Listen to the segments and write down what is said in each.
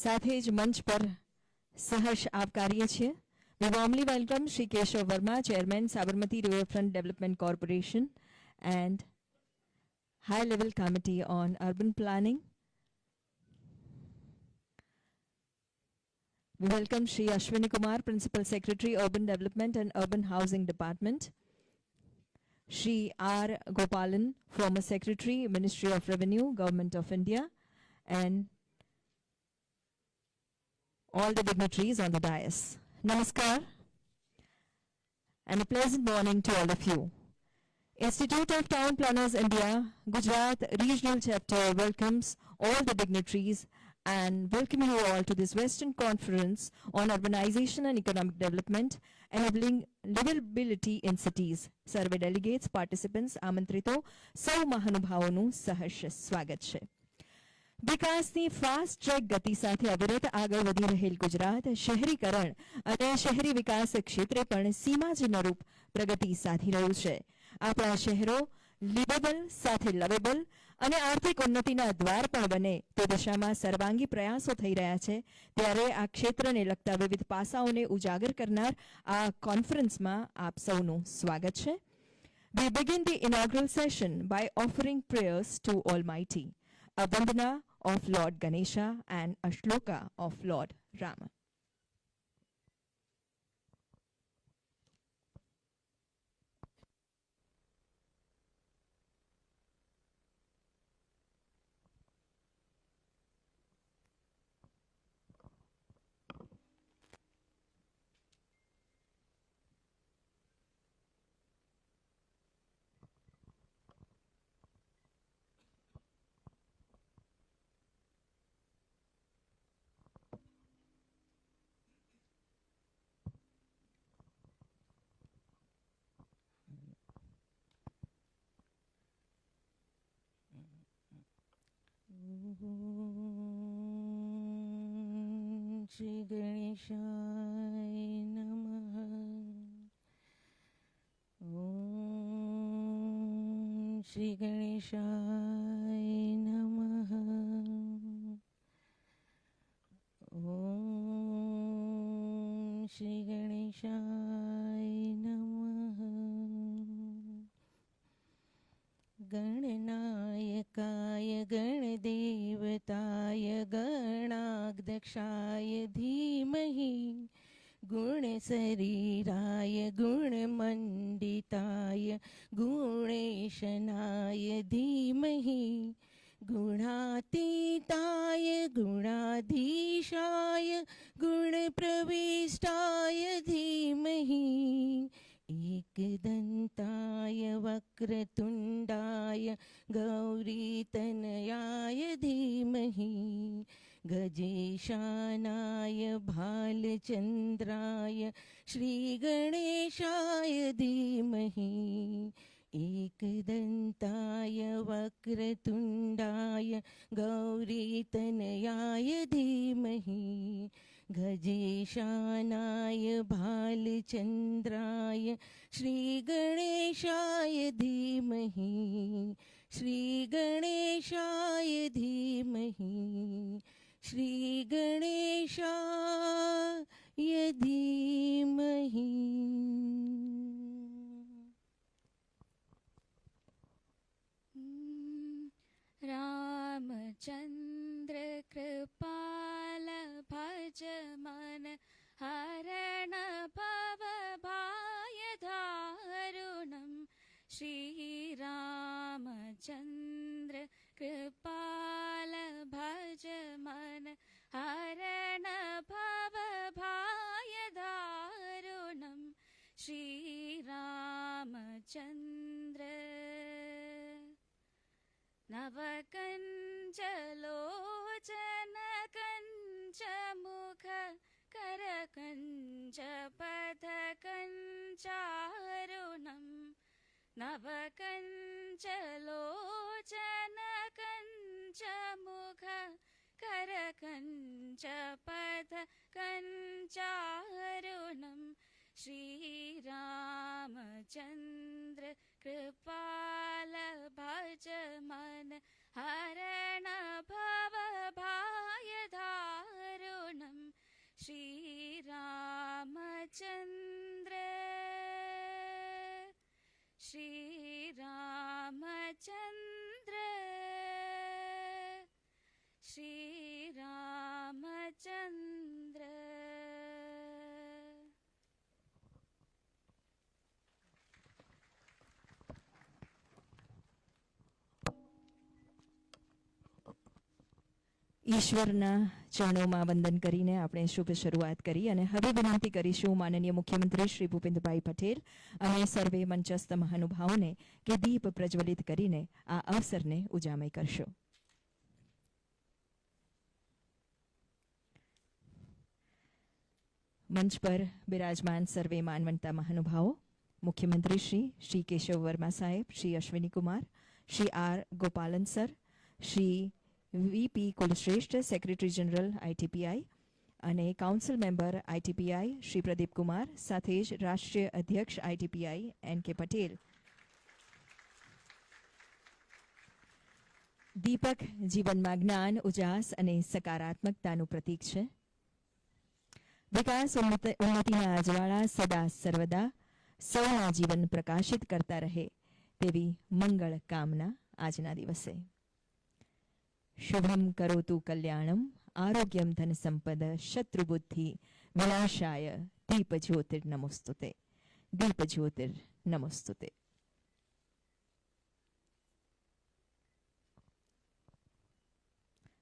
સાથે જ મંચ પર સહર્ષ આવકારીએ છીએ. We warmly welcome Shri Keshav Verma, Chairman, Sabarmati Riverfront Development Corporation and High Level Committee on Urban Planning. We welcome Shri Ashwini Kumar, Principal Secretary, Urban Development and Urban Housing Department. Shri R. Gopalan, former Secretary, Ministry of Revenue, Government of India, and all the dignitaries on the dais. Namaskar and a pleasant morning to all of you. Institute of Town Planners India, Gujarat Regional Chapter welcomes all the dignitaries and welcome you all to this Western Conference on Urbanization and Economic Development, enabling livability in cities. Survey delegates, participants, આમંત્રિતો સૌ મહાનુભાવોનું સહર્ષ સ્વાગત છે. વિકાસની fast track ગતિ સાથે અવિરત આગળ વધી રહેલ ગુજરાત શહેરીકરણ અને શહેરી વિકાસ ક્ષેત્રે પણ સીમાચિહ્નરૂપ પ્રગતિ સાધી રહ્યું છે. આપણા શહેરો લિવેબલ સાથે લવેબલ અને આર્થિક ઉન્નતિના દ્વાર પણ બને તે દિશામાં સર્વાંગી પ્રયાસો થઈ રહ્યા છે. ત્યારે આ ક્ષેત્રને લગતા વિવિધ પાસાઓને ઉજાગર કરનાર આ કોન્ફરન્સમાં આપ સૌનું સ્વાગત છે. We begin the inaugural session by offering prayers to Almighty, a Vandana of Lord Ganesha and a Shloka of Lord Rama. Shri Ganeshaya Namaha. Om Shri Ganeshaya Namaha. Om Shri Ganeshaya Namaha. गणनायकाय गणदेवताय गणाध्यक्षाय धीमहि गुणशरीराय गुणमण्डिताय गुणेशनाय धीमहि गुणातीताय गुणाधीशाय गुणप्रविष्टाय धीमहि एकदन्ताय वक्रतुण्डाय गौरीतनयाय धीमहि गजेशानाय भालचन्द्राय श्रीगणेशाय धीमहि एकदन्ताय वक्रतुण्डाय गौरीतनयाय धीमहि गजेशानाय भालचन्द्राय श्रीगणेशाय धीमहि श्रीगणेशाय धीमहि श्रीगणेशाय धीमहि. रामचन्द्र कृपाल भज मन हरण भव भाय दारुणं श्रीरामचन्द्र कृपाल भज मन हरण भव भाय दारुणं श्रीरामचन्द्र नवकञ्चलोचन कञ्चमुख करकञ्च पथकञ्चारुणं नवकञ्चलोचन कञ्चमुख करकञ्च पथकञ्चारुणं श्रीरामचन्द्र कृपाल भज मन हरण भव भाय धारुणं ઈશ્વરના ચરણોમાં વંદન કરીને આપણે શુભ શરૂઆત કરી અને હવે વિનંતી કરીશું માનનીય મુખ્યમંત્રી શ્રી ભૂપેન્દ્રભાઈ પટેલ અને સર્વે મંચસ્થ મહાનુભાવોને કે દીપ પ્રજ્વલિત કરીને આ અવસરને ઉજામય કરશો. મંચ પર બિરાજમાન સર્વે માનવંતા મહાનુભાવો, મુખ્યમંત્રી શ્રી કેશવ વર્મા સાહેબ, Shri Ashwini Kumar, Shri R Gopalan sir, Shri VP Kulshreshtha secretary general ITPI અને council member ITPI Shri Pradeep Kumar, સાથે જ રાષ્ટ્રીય અધ્યક્ષ આઈટીપીઆઈ એન કે પટેલ. દીપક જીવનમાં જ્ઞાન, ઉજાસ અને સકારાત્મકતાનું પ્રતીક છે. વિકાસ ઉન્નતિના અજવાળા સદા સર્વદા સૌના જીવન પ્રકાશિત કરતા રહે તેવી મંગળ કામના આજના દિવસે. શુભમ કરોતુ કલ્યાણમ આરોગ્યમ ધન સંપદ શત્રુબુદ્ધિ વિનાશાય દીપ જ્યોતિર નમોસ્તુતે. દીપ જ્યોતિર નમોસ્તુતે.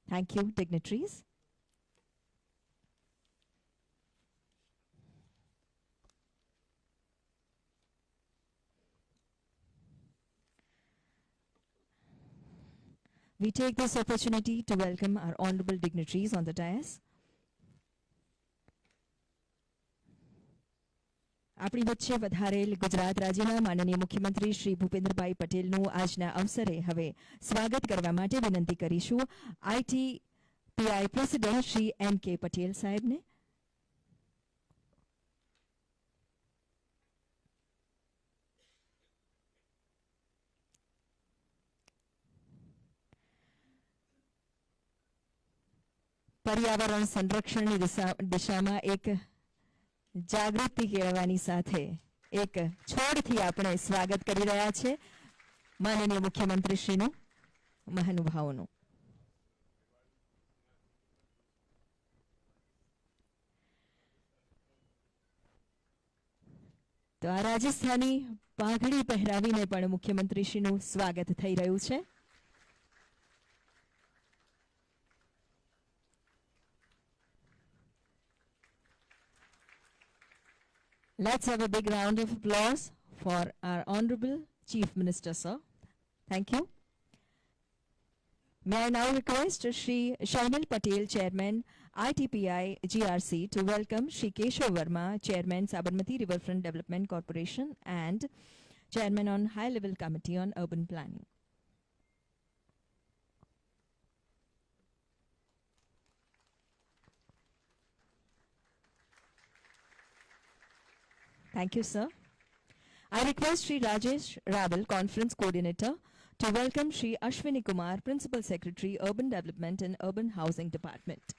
Thank you, dignitaries. We take this opportunity to welcome our honorable dignitaries on the dais. આપણી વચ્ચે વધારેલ ગુજરાત રાજ્યના માનનીય મુખ્યમંત્રી શ્રી ભૂપેન્દ્રભાઈ પટેલનું આજના અવસરે હવે સ્વાગત કરવા માટે વિનંતી કરીશું આઈટીપીઆઈ પ્રેસિડેન્ટ શ્રી એન કે પટેલ સાહેબને. પર્યાવરણ સંરક્ષણની દિશામાં એક જાગૃતિ કેળવવાની સાથે એક છોડથી આપણે સ્વાગત કરી રહ્યા છે માનનીય મુખ્યમંત્રીશ્રીનું, મહાનુભાવોનું. તો આ રાજસ્થાની પાઘડી પહેરાવીને પણ મુખ્યમંત્રીશ્રીનું સ્વાગત થઈ રહ્યું છે. Let's have a big round of applause for our Honorable Chief Minister, sir. Thank you. May I now request Shri Shainil Patel, Chairman, ITPI GRC, to welcome Shri Keshav Verma, Chairman, Sabarmati Riverfront Development Corporation and Chairman on High Level Committee on Urban Planning. Thank you, sir. I request Shri Rajesh Rabal, Conference Coordinator, to welcome Shri Ashwini Kumar, Principal Secretary, Urban Development and Urban Housing Department.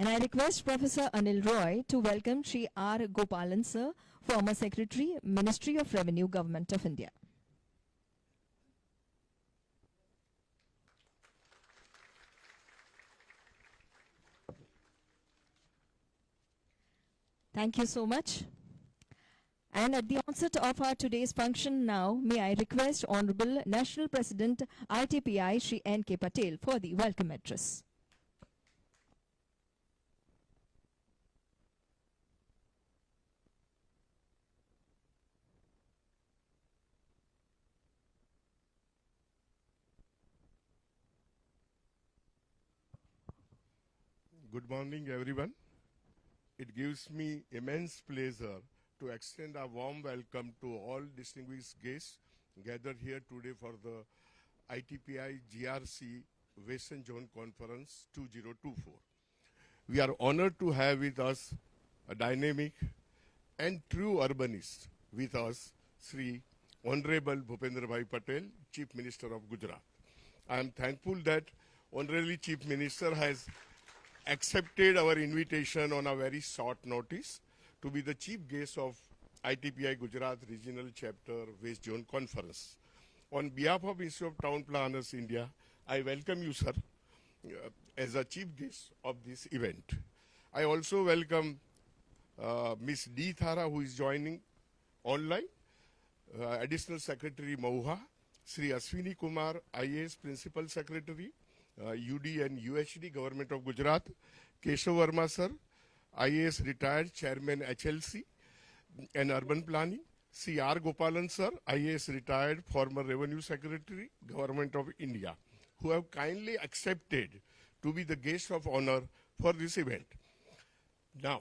And I request Professor Anil Roy to welcome Shri R. Gopalan, sir, former Secretary, Ministry of Revenue, Government of India. Thank you so much. And at the onset of our today's function now, may I request Honorable National President ITPI Shri N. K. Patel for the welcome address. Good morning, everyone. It gives me immense pleasure to extend a warm welcome to all distinguished guests gathered here today for the ITPI GRC Western Zone Conference 2024. We are honored to have with us a dynamic and true urbanist with us, Sri Honorable Bhupendra Patel, Chief Minister of Gujarat. I am thankful that Honorable Chief Minister has accepted our invitation on a very short notice to be the chief guest of ITPI Gujarat Regional Chapter West Zone Conference. On behalf of Institute of Town Planners India, I welcome you, sir, as a chief guest of this event. I also welcome Ms. D. Thara, who is joining online, Additional Secretary Mauha, Sri Ashwini Kumar, IAS Principal Secretary, UD and UHD Government of Gujarat, Keshav Verma sir, IAS retired Chairman HLC and Urban Planning, C. R. Gopalan sir, IAS retired former Revenue Secretary, Government of India, who have kindly accepted to be the guest of honor for this event. Now,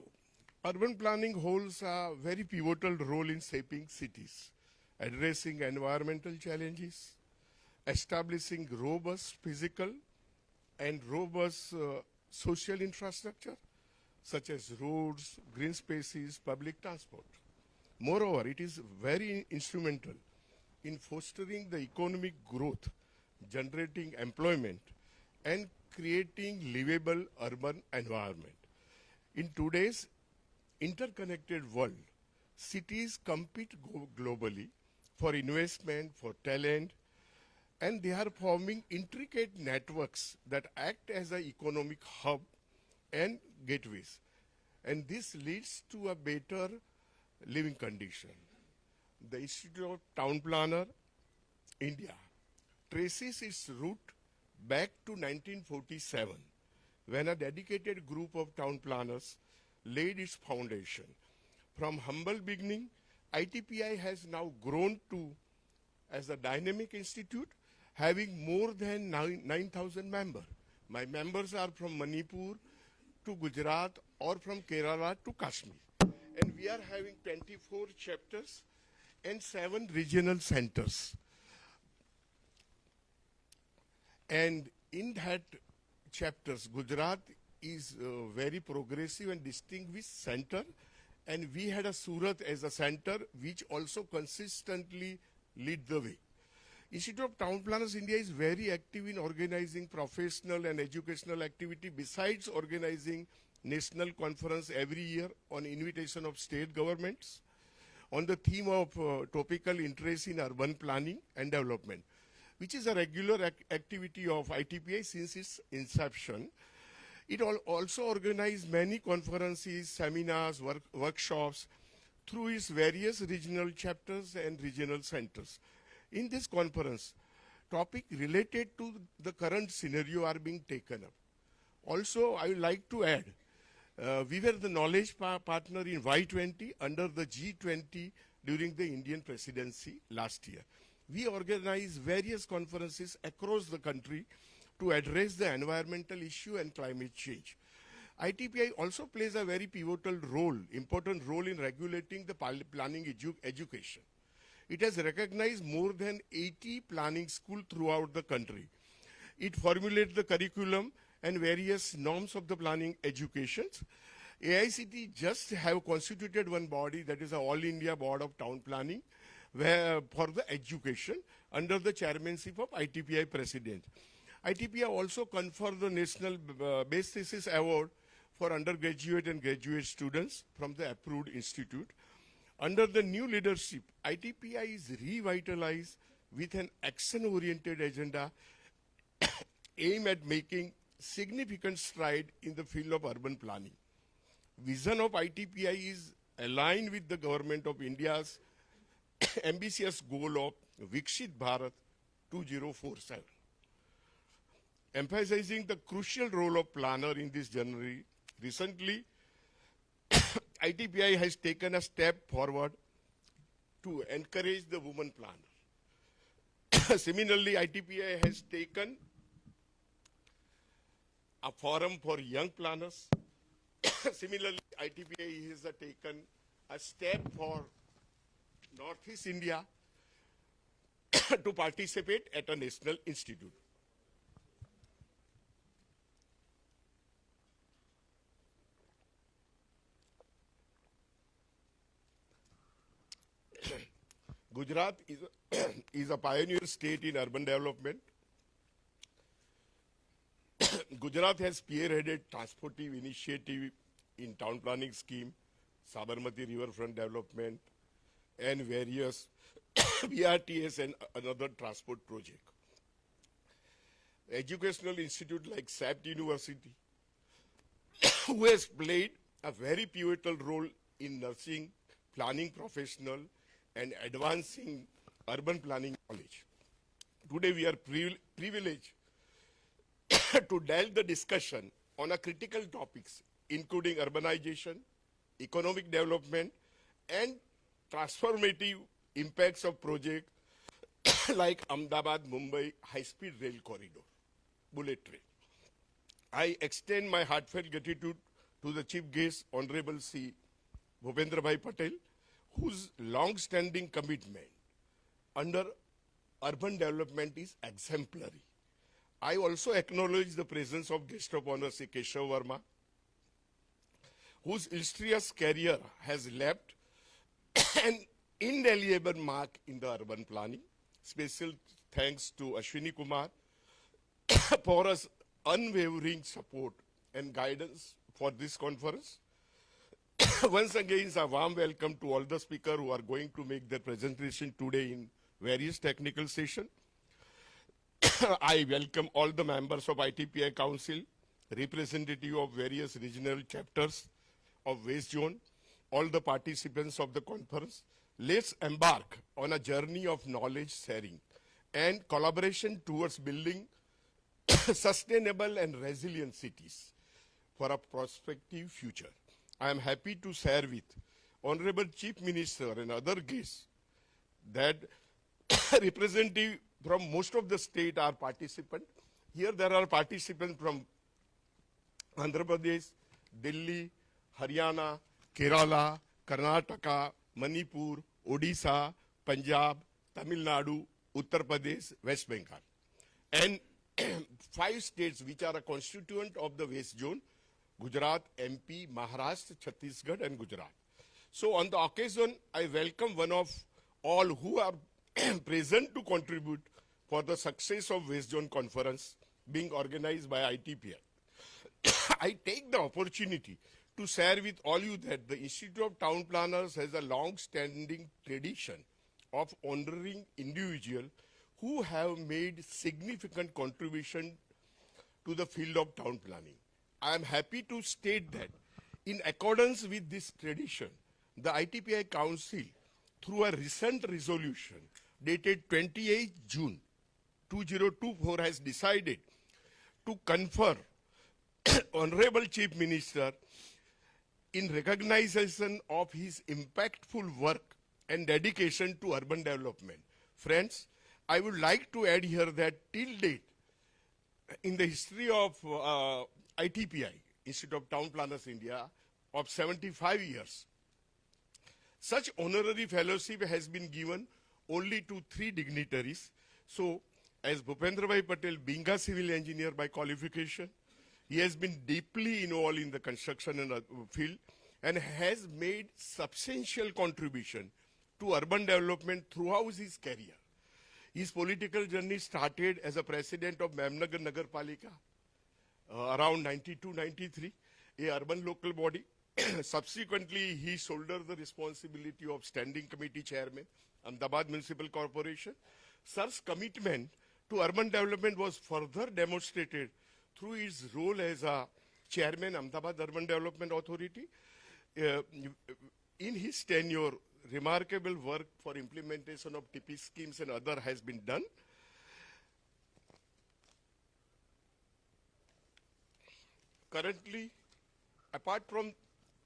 urban planning holds a very pivotal role in shaping cities, addressing environmental challenges, establishing robust physical and robust social infrastructure, such as roads, green spaces, public transport. Moreover, it is very instrumental in fostering the economic growth, generating employment, and creating livable urban environment. In today's interconnected world, cities compete globally for investment, for talent, and they are forming intricate networks that act as an economic hub and gateways. And this leads to a better living condition. The Institute of Town Planner, India, traces its root back to 1947, when a dedicated group of town planners laid its foundation. From humble beginning, ITPI has now grown to as a dynamic institute having more than 9,000 members. My members are from Manipur to Gujarat or from Kerala to Kashmir. And we are having 24 chapters and 7 regional centers. And in that chapters, Gujarat is a very progressive and distinguished center, and we had a Surat as a center which also consistently lead the way. Institute of Town Planners India is very active in organizing professional and educational activity besides organizing national conference every year on invitation of state governments on the theme of topical interest in urban planning and development, which is a regular activity of ITPI since its inception. It also organized many conferences, seminars, workshops through its various regional chapters and regional centers. In this conference, topics related to the current scenario are being taken up. Also, I would like to add, we were the knowledge partner in Y20 under the G20 during the Indian presidency last year. We organized various conferences across the country to address the environmental issue and climate change. ITPI also plays a very pivotal role, important role in regulating the planning education. It has recognized more than 80 planning schools throughout the country. It formulates the curriculum and various norms of the planning educations. AICT just have constituted one body, that is the All India Board of Town Planning, for the education under the chairmanship of ITPI President. ITPI also conferred the National Best Thesis Award for undergraduate and graduate students from the approved institute. Under the new leadership, ITPI is revitalized with an action-oriented agenda aimed at making significant stride in the field of urban planning. Vision of ITPI is aligned with the Government of India's ambitious goal of Vikshit Bharat 2047. Emphasizing the crucial role of planner in this journey, recently ITPI has taken a step forward to encourage the women planner. Similarly, ITPI has taken a forum for young planners. Similarly, ITPI has taken a step for Northeast India to participate at a national institute. Gujarat is a pioneer state in urban development. Gujarat has spearheaded transportive initiative in town planning scheme, Sabarmati Riverfront development, and various BRTS and another transport project. Educational institute like SAPT University, who has played a very pivotal role in nursing planning professional and advancing urban planning knowledge. today we are privileged to delve the discussion on a critical topics, including urbanization, economic development, and transformative impacts of projects like Ahmedabad-Mumbai high-speed rail corridor, bullet train. I extend my heartfelt gratitude to the chief guest, Honorable C. Bhupendra Bhai Patel, whose long-standing commitment under urban development is exemplary. I also acknowledge the presence of guest of honor Sri Keshav Verma, whose illustrious career has left an indelible mark in the urban planning. Special thanks to Ashwini Kumar for his unwavering support and guidance for this conference. Once again, a warm welcome to all the speakers who are going to make their presentation today in various technical sessions. I welcome all the members of ITPI Council, representative of various regional chapters of West Zone, all the participants of the conference. Let's embark on a journey of knowledge sharing and collaboration towards building sustainable and resilient cities for a prospective future. I am happy to share with Honorable Chief Minister and other guests that representative from most of the state are participants. Here there are participants from Andhra Pradesh, Delhi, Haryana, Kerala, Karnataka, Manipur, Odisha, Punjab, Tamil Nadu, Uttar Pradesh, West Bengal. And 5 states which are a constituent of the West Zone, Gujarat, MP, Maharashtra, Chhattisgarh and Gujarat. So on the occasion, I welcome one of all who are present to contribute for the success of West Zone Conference being organized by ITPI. I take the opportunity to share with all you that the Institute of Town Planners has a long-standing tradition of honoring individuals who have made significant contribution to the field of town planning. I am happy to state that in accordance with this tradition, the ITPI Council, through a recent resolution dated 28 June 2024, has decided to confer Honorable Chief Minister in recognition of his impactful work and dedication to urban development. Friends, I would like to add here that till date, in the history of ITPI, Institute of Town Planners India, of 75 years, such honorary fellowship has been given only to 3 dignitaries. So, as Bhupendra Bhai Patel, being a civil engineer by qualification, he has been deeply involved in the construction and field and has made substantial contribution to urban development throughout his career. His political journey started as a president of Memnagar Nagar Palika around 92-93, a urban local body. Subsequently, he shouldered the responsibility of standing committee chairman, Ahmedabad Municipal Corporation. Sir's commitment to urban development was further demonstrated through his role as a chairman, Ahmedabad Urban Development Authority. In his tenure, remarkable work for implementation of TP schemes and other has been done. Currently, apart from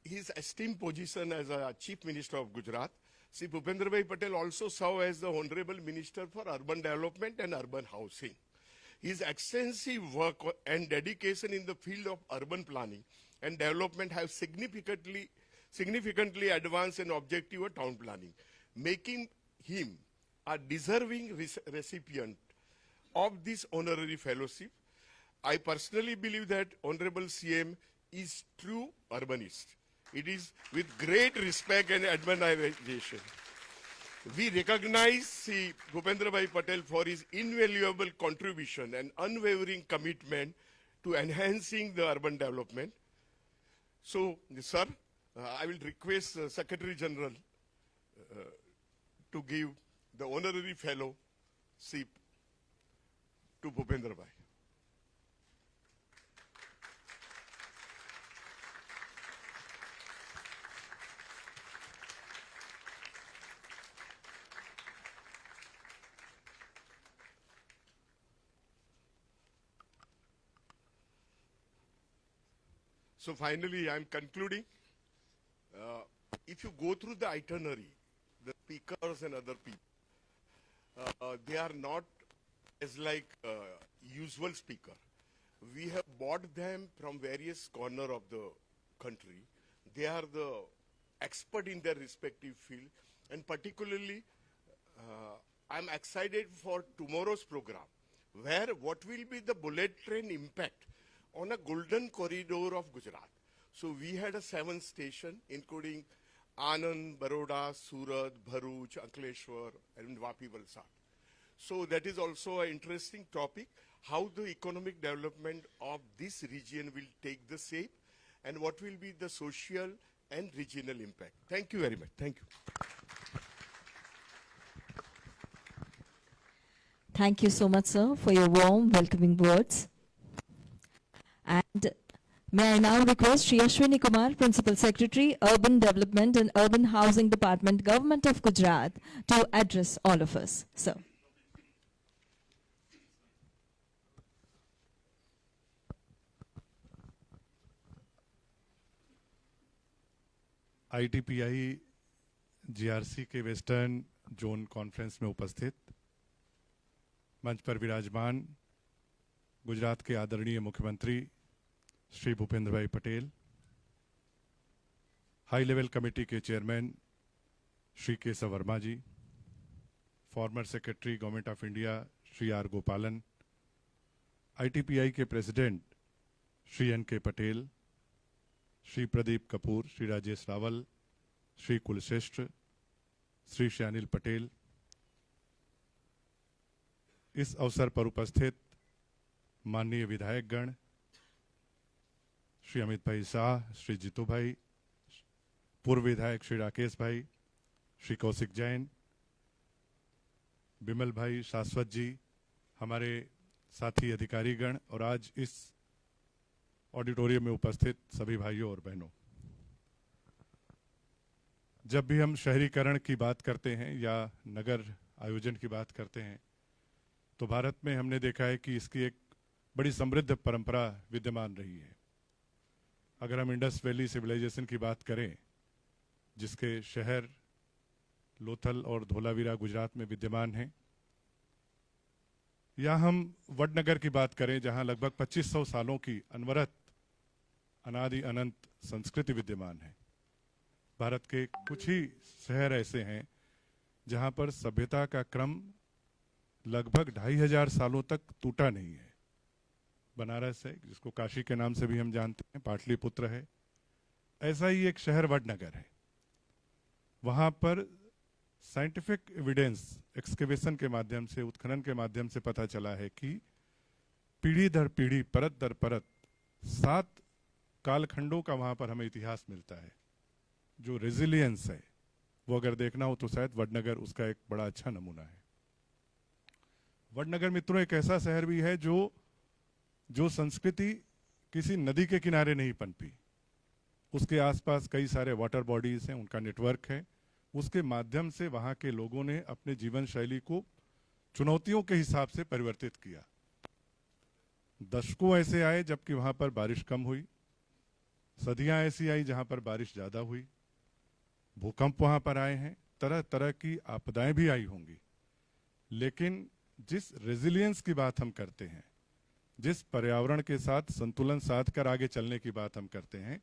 his esteemed position as a Chief Minister of Gujarat, Sri Bhupendra Bhai Patel also served as the Honorable Minister for Urban Development and Urban Housing. His extensive work and dedication in the field of urban planning and development have significantly advanced an objective of town planning, making him a deserving recipient of this honorary fellowship. I personally believe that Honorable CM is true urbanist. It is with great respect and admiration. We recognize Sri Bhupendra Bhai Patel for his invaluable contribution and unwavering commitment to enhancing the urban development. So, sir, I will request Secretary General to give the honorary fellowship to Bhupendra Bhai. So finally, I'm concluding. If you go through the itinerary, the speakers and other people, they are not as like usual speaker. We have bought them from various corner of the country. They are the expert in their respective field, and particularly, I'm excited for tomorrow's program, where what will be the bullet train impact on a golden corridor of Gujarat. So we had a 7 station, including Anand, Baroda, Surat, Bharuch, Ankleshwar, and Vapi Valsad. So that is also an interesting topic, how the economic development of this region will take the shape and what will be the social and regional impact. Thank you very much. Thank you. Thank you so much, sir, for your warm, welcoming words. And may I now request Shri Ashwini Kumar, Principal Secretary, Urban Development and Urban Housing Department, Government of Gujarat, to address all of us. Sir. ITPI GRC के western zone conference में उपस्थित मंच पर विराजमान गुजरात के आदरणीय मुख्यमंत्री Shri Bhupendra bhai Patel, high level committee के chairman Shri Keshav Verma ji, former secretary government of India Shri R Gopalan, ITPI के प्रेसिडेंट श्री NK पटेल, श्री प्रदीप कपूर, श्री राजेश रावल, श्री कुलश्रेष्ठ, श्री श्यानिल पटेल, इस अवसर पर उपस्थित माननीय विधायकगण श्री अमित भाई शाह, श्री जीतू भाई, पूर्व विधायक श्री राकेश भाई, श्री कौशिक जैन, बिमल भाई, शाश्वत जी, हमारे साथी अधिकारीगण और आज इस ऑडिटोरियम में उपस्थित सभी भाइयों और बहनों, जब भी हम शहरीकरण की बात करते हैं या नगर आयोजन की बात करते हैं तो भारत में हमने देखा है कि इसकी एक बड़ी समृद्ध परंपरा विद्यमान रही है। अगर हम इंडस वैली सिविलाइजेशन की बात करें, जिसके शहर लोथल और धोलावीरा गुजरात में विद्यमान हैं, या हम वडनगर की बात करें जहां लगभग 2500 सालों की अनवरत अनादि अनंत संस्कृति विद्यमान है। भारत के कुछ ही शहर ऐसे हैं जहां पर सभ्यता का क्रम लगभग 2500 सालों तक टूटा नहीं है। बनारस है, जिसको काशी के नाम से भी हम जानते हैं, पाटलिपुत्र है, ऐसा ही एक शहर वडनगर है। वहां पर साइंटिफिक एविडेंस एक्सकेवेशन के माध्यम से, उत्खनन के माध्यम से पता चला है कि पीढ़ी दर पीढ़ी, परत दर परत 7 कालखंडों का वहां पर हमें इतिहास मिलता है। जो रेजिलियंस है वो अगर देखना हो तो शायद वडनगर उसका एक बड़ा अच्छा नमूना है। वडनगर मित्रों एक ऐसा शहर भी है जो संस्कृति किसी नदी के किनारे नहीं पनपी। उसके आसपास कई सारे वाटर बॉडीज हैं, उनका नेटवर्क है। उसके माध्यम से वहां के लोगों ने अपने जीवन शैली को चुनौतियों के हिसाब से परिवर्तित किया। दशकों ऐसे आए जबकि वहां पर बारिश कम हुई, सदियां ऐसी आई जहां पर बारिश ज्यादा हुई, भूकंप वहां पर आए हैं, तरह तरह की आपदाएं भी आई होंगी। लेकिन जिस रेजिलियंस की बात हम करते हैं, जिस पर्यावरण के साथ संतुलन साध कर आगे चलने की बात हम करते हैं,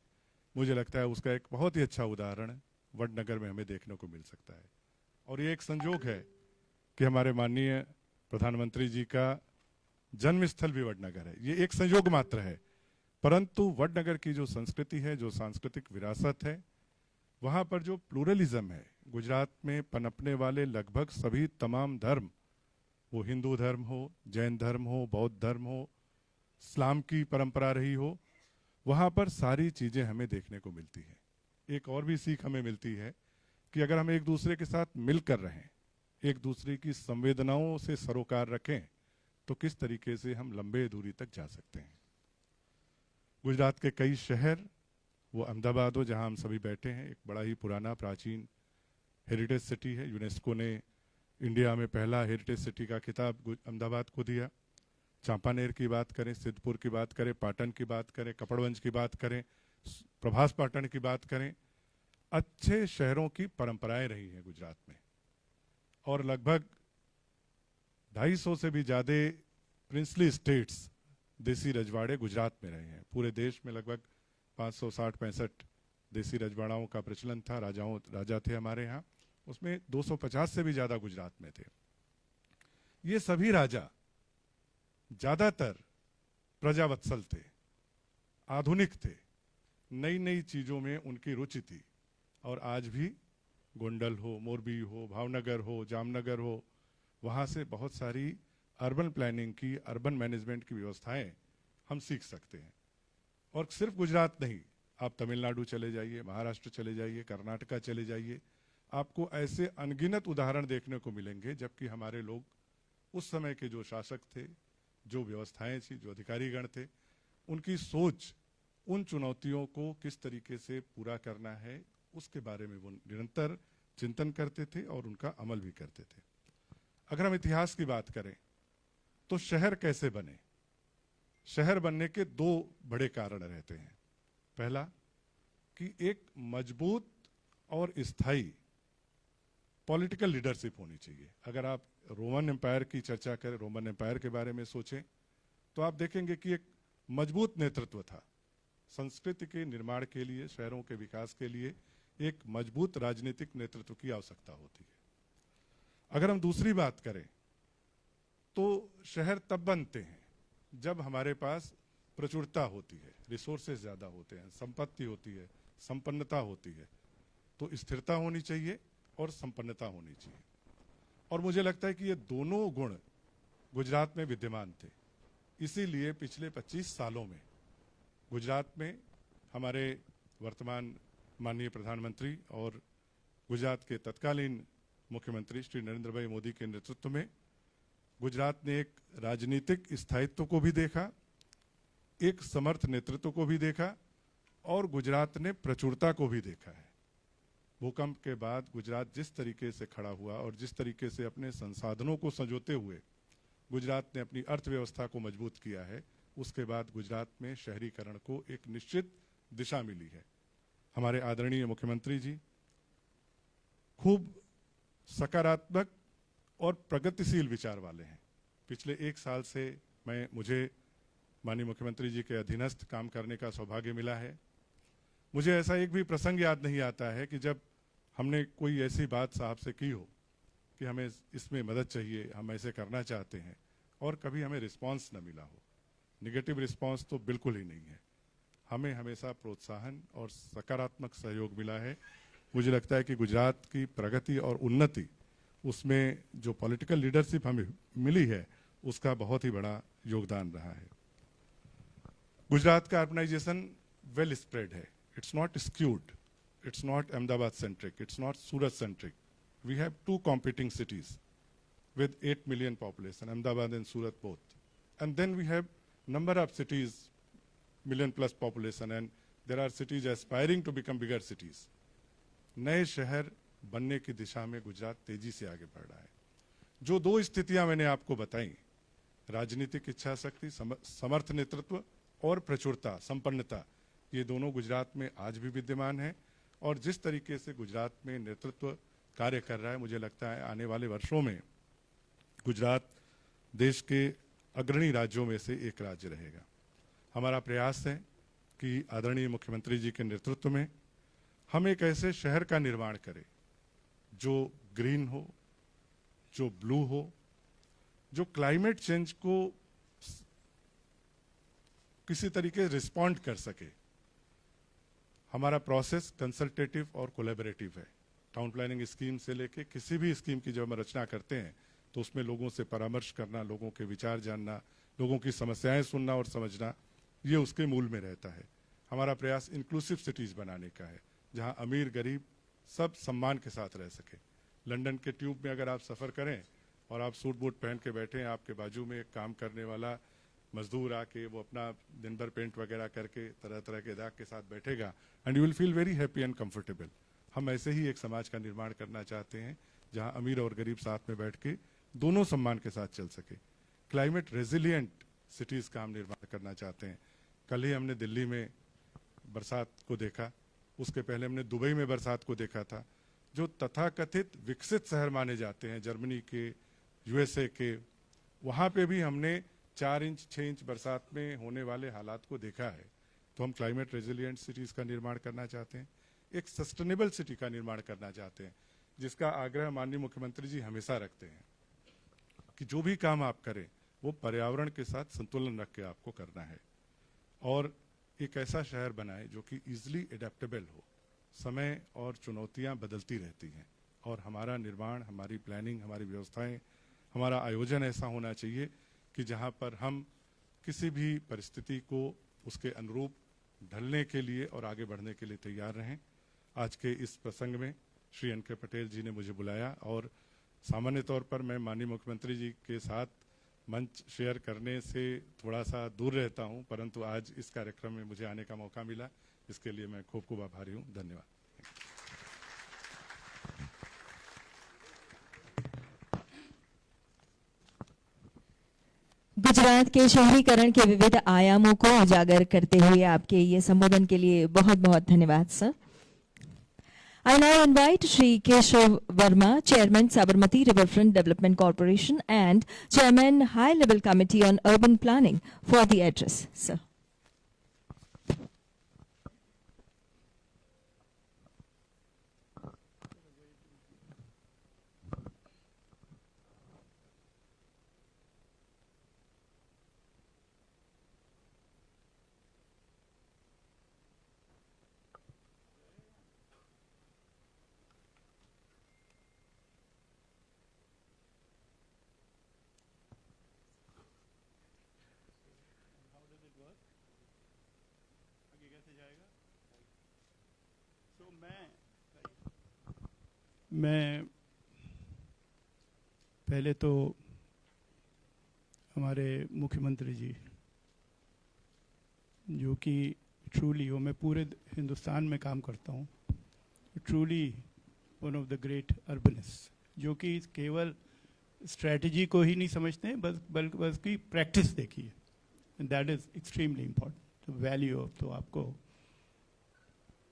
मुझे लगता है उसका एक बहुत ही अच्छा उदाहरण वडनगर में हमें देखने को मिल सकता है। और ये एक संयोग है कि हमारे माननीय प्रधानमंत्री जी का जन्म स्थल भी वडनगर है। ये एक संयोग मात्र है, परंतु वडनगर की जो संस्कृति है, जो सांस्कृतिक विरासत है, वहां पर जो प्लूरलिज्म है, गुजरात में पनपने वाले लगभग सभी तमाम धर्म, वो हिंदू धर्म हो, जैन धर्म हो, बौद्ध धर्म हो, इस्लाम की परंपरा रही हो, वहां पर सारी चीजें हमें देखने को मिलती है। एक और भी सीख हमें मिलती है कि अगर हम एक दूसरे के साथ मिलकर रहें, एक दूसरे की संवेदनाओं से सरोकार रखें, तो किस तरीके से हम लंबे दूरी तक जा सकते हैं। गुजरात के कई शहर, वो अहमदाबाद हो जहां हम सभी बैठे हैं, एक बड़ा ही पुराना प्राचीन हेरिटेज सिटी है। यूनेस्को ने इंडिया में पहला हेरिटेज सिटी का खिताब अहमदाबाद को दिया। चांपानेर की बात करें, सिद्धपुर की बात करें, पाटन की बात करें, कपड़वंज की बात करें, प्रभास पाटन की बात करें, अच्छे शहरों की परंपराएं रही हैं गुजरात में, और लगभग 250 से भी ज़्यादा प्रिंसली स्टेट्स, देसी रजवाड़े गुजरात में रहे हैं। पूरे देश में लगभग 560-65 देसी रजवाड़ाओं का प्रचलन था, राजा थे हमारे यहाँ, उसमें 250 से भी ज़्यादा गुजरात में थे। ये सभी राजा ज़्यादातर प्रजावत्सल थे, आधुनिक थे, नई नई चीज़ों में उनकी रुचि थी, और आज भी गोंडल हो, मोरबी हो, भावनगर हो, जामनगर हो, वहाँ से बहुत सारी अर्बन प्लानिंग की, अर्बन मैनेजमेंट की व्यवस्थाएं हम सीख सकते हैं। और सिर्फ गुजरात नहीं, आप तमिलनाडु चले जाइए, महाराष्ट्र चले जाइए, कर्नाटका चले जाइए, आपको ऐसे अनगिनत उदाहरण देखने को मिलेंगे जबकि हमारे लोग उस समय के जो शासक थे, जो व्यवस्थाएं थी, जो अधिकारीगण थे, उनकी सोच उन चुनौतियों को किस तरीके से पूरा करना है उसके बारे में वो निरंतर चिंतन करते थे और उनका अमल भी करते थे। अगर हम इतिहास की बात करें तो शहर कैसे बने, शहर बनने के दो बड़े कारण रहते हैं। पहला कि एक मजबूत और स्थायी पॉलिटिकल लीडरशिप होनी चाहिए। अगर आप रोमन एम्पायर की चर्चा करें, रोमन एम्पायर के बारे में सोचें, तो आप देखेंगे कि एक मजबूत नेतृत्व था। संस्कृति के निर्माण के लिए, शहरों के विकास के लिए एक मजबूत राजनीतिक नेतृत्व की आवश्यकता होती है। अगर हम दूसरी बात करें तो शहर तब बनते हैं जब हमारे पास प्रचुरता होती है, रिसोर्सेज ज़्यादा होते हैं, संपत्ति होती है, संपन्नता होती है। तो स्थिरता होनी चाहिए और संपन्नता होनी चाहिए, और मुझे लगता है कि ये दोनों गुण गुजरात में विद्यमान थे। इसीलिए पिछले 25 सालों में गुजरात में हमारे वर्तमान माननीय प्रधानमंत्री और गुजरात के तत्कालीन मुख्यमंत्री श्री नरेंद्र भाई मोदी के नेतृत्व में गुजरात ने एक राजनीतिक स्थायित्व को भी देखा, एक समर्थ नेतृत्व को भी देखा, और गुजरात ने प्रचुरता को भी देखा है। भूकंप के बाद गुजरात जिस तरीके से खड़ा हुआ और जिस तरीके से अपने संसाधनों को संजोते हुए गुजरात ने अपनी अर्थव्यवस्था को मजबूत किया है, उसके बाद गुजरात में शहरीकरण को एक निश्चित दिशा मिली है। हमारे आदरणीय मुख्यमंत्री जी खूब सकारात्मक और प्रगतिशील विचार वाले हैं। पिछले 1 साल से मुझे माननीय मुख्यमंत्री जी के अधीनस्थ काम करने का सौभाग्य मिला है। मुझे ऐसा एक भी प्रसंग याद नहीं आता है कि जब हमने कोई ऐसी बात साहब से की हो कि हमें इसमें मदद चाहिए, हम ऐसे करना चाहते हैं, और कभी हमें रिस्पांस न मिला हो। नेगेटिव रिस्पांस तो बिल्कुल ही नहीं है। हमें हमेशा प्रोत्साहन और सकारात्मक सहयोग मिला है। मुझे लगता है कि गुजरात की प्रगति और उन्नति, उसमें जो पॉलिटिकल लीडरशिप हमें मिली है, उसका बहुत ही बड़ा योगदान रहा है। गुजरात का अर्बनाइजेशन वेल स्प्रेड है, it's not skewed, it's not Ahmedabad centric, it's not Surat centric. We have 2 competing cities with 8 million population, Ahmedabad and Surat both. And then we have number of cities, million plus population, and there are cities aspiring to become bigger cities. नए शहर बनने की दिशा में गुजरात तेजी से आगे बढ़ रहा है। जो 2 स्थितियां मैंने आपको बताई, राजनीतिक इच्छा शक्ति, समर्थ नेतृत्व और प्रचुरता, संपन्नता, ये दोनों गुजरात में आज भी विद्यमान है। और जिस तरीके से गुजरात में नेतृत्व कार्य कर रहा है, मुझे लगता है आने वाले वर्षों में गुजरात देश के अग्रणी राज्यों में से एक राज्य रहेगा। हमारा प्रयास है कि आदरणीय मुख्यमंत्री जी के नेतृत्व में हम एक ऐसे शहर का निर्माण करें जो ग्रीन हो, जो ब्लू हो, जो क्लाइमेट चेंज को किसी तरीके से रिस्पॉन्ड कर सके। हमारा प्रोसेस कंसल्टेटिव और कोलैबोरेटिव है। टाउन प्लानिंग स्कीम से लेके किसी भी स्कीम की जब हम रचना करते हैं तो उसमें लोगों से परामर्श करना, लोगों के विचार जानना, लोगों की समस्याएं सुनना और समझना, ये उसके मूल में रहता है। हमारा प्रयास इंक्लूसिव सिटीज़ बनाने का है जहां अमीर गरीब सब सम्मान के साथ रह सके। लंदन के ट्यूब में अगर आप सफ़र करें और आप सूट बूट पहन के बैठे हैं, आपके बाजू में एक काम करने वाला मजदूर आके वो अपना दिन भर पेंट वगैरह करके तरह तरह के दाग के साथ बैठेगा, and you will feel very happy and comfortable. हम ऐसे ही एक समाज का निर्माण करना चाहते हैं जहां अमीर और गरीब साथ में बैठ के दोनों सम्मान के साथ चल सके। क्लाइमेट रेजिलिएंट सिटीज़ का हम निर्माण करना चाहते हैं। कल ही हमने दिल्ली में बरसात को देखा, उसके पहले हमने दुबई में बरसात को देखा था। जो तथाकथित विकसित शहर माने जाते हैं, जर्मनी के, यूएसए के, वहाँ पे भी हमने 4 इंच 6 इंच बरसात में होने वाले हालात को देखा है। तो हम क्लाइमेट रेजिलिएंट सिटीज़ का निर्माण करना चाहते हैं, एक सस्टेनेबल सिटी का निर्माण करना चाहते हैं, जिसका आग्रह माननीय मुख्यमंत्री जी हमेशा रखते हैं कि जो भी काम आप करें वो पर्यावरण के साथ संतुलन रख के आपको करना है, और एक ऐसा शहर बनाए जो कि इजीली एडेप्टेबल हो। समय और चुनौतियां बदलती रहती हैं, और हमारा निर्माण, हमारी प्लानिंग, हमारी व्यवस्थाएं, हमारा आयोजन ऐसा होना चाहिए कि जहां पर हम किसी भी परिस्थिति को उसके अनुरूप ढलने के लिए और आगे बढ़ने के लिए तैयार रहें। आज के इस प्रसंग में श्री एन.के. पटेल जी ने मुझे बुलाया, और सामान्य तौर पर मैं माननीय मुख्यमंत्री जी के साथ मंच शेयर करने से थोड़ा सा दूर रहता हूं, परंतु आज इस कार्यक्रम में मुझे आने का मौका मिला, इसके लिए मैं खूब खूब आभारी हूं। धन्यवाद। गुजरात के शहरीकरण के विविध आयामों को उजागर करते हुए आपके ये संबोधन के लिए बहुत बहुत धन्यवाद sir. I now invite Shri Keshav Verma, Chairman Sabarmati Riverfront Development Corporation and Chairman High Level Committee on Urban Planning for the address. Sir. मैं पहले तो हमारे मुख्यमंत्री जी, जो कि ट्रूली, वो मैं पूरे हिंदुस्तान में काम करता हूँ, truly one of the great urbanist, जो कि केवल स्ट्रैटेजी को ही नहीं समझते हैं, बस की प्रैक्टिस देखी है, and that is extremely important. The value of, तो आपको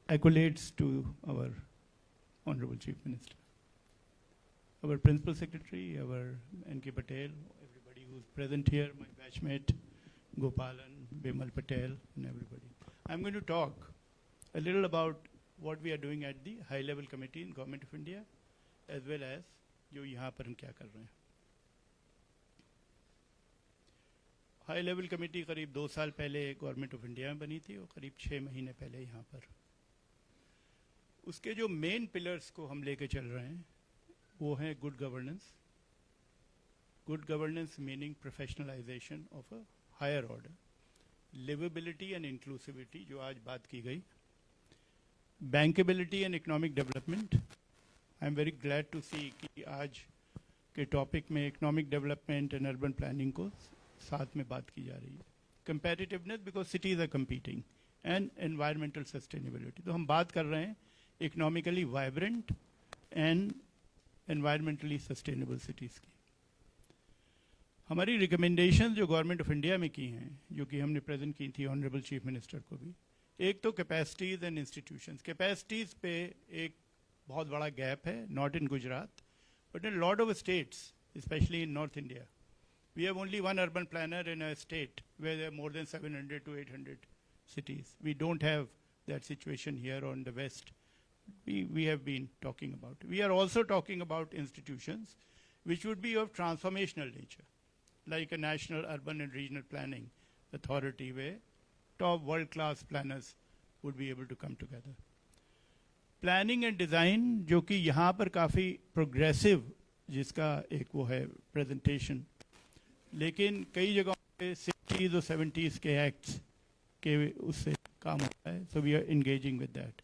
accolades to our Honorable Chief Minister, our Principal Secretary, our N.K. Patel, everybody who's present here, my batchmate, Gopalan, Bimal Patel, and everybody. I'm going to talk a little about what we are doing at the High Level Committee in Government of India, as well as जो यहाँ पर हम क्या कर रहे हैं। High level committee करीब 2 साल पहले गवर्नमेंट ऑफ इंडिया में बनी थी, और करीब 6 महीने पहले यहाँ पर। उसके जो मेन पिलर्स को हम लेके चल रहे हैं वो हैं good governance. Good governance meaning professionalization of a higher order, liveability and inclusivity जो आज बात की गई, bankability and economic development. I am very glad to see कि आज के टॉपिक में economic development and urban planning को साथ में बात की जा रही है। Competitiveness because cities are competing, and environmental sustainability. तो हम बात कर रहे हैं economically vibrant and environmentally sustainable cities की। हमारी रिकमेंडेशन जो गवर्नमेंट ऑफ इंडिया में की हैं, जो कि हमने प्रेजेंट की थी ऑनरेबल चीफ मिनिस्टर को भी, एक तो कैपेसिटीज़ एंड इंस्टीट्यूशंस। कैपेसिटीज़ पे एक बहुत बड़ा गैप है, not in Gujarat but in lot of states, specially in North India. We have only one urban planner in a state where there are more than 700 to 800 cities. We don't have that situation here on the west. We have been talking about. We are also talking about institutions which would be of transformational nature, like a national urban and regional planning authority where top world-class planners would be able to come together. Planning and design जो कि यहाँ पर काफ़ी progressive, जिसका एक वो है presentation, लेकिन कई जगहों पे 60s और 70s के acts के उससे काम होता है. So we are engaging with that.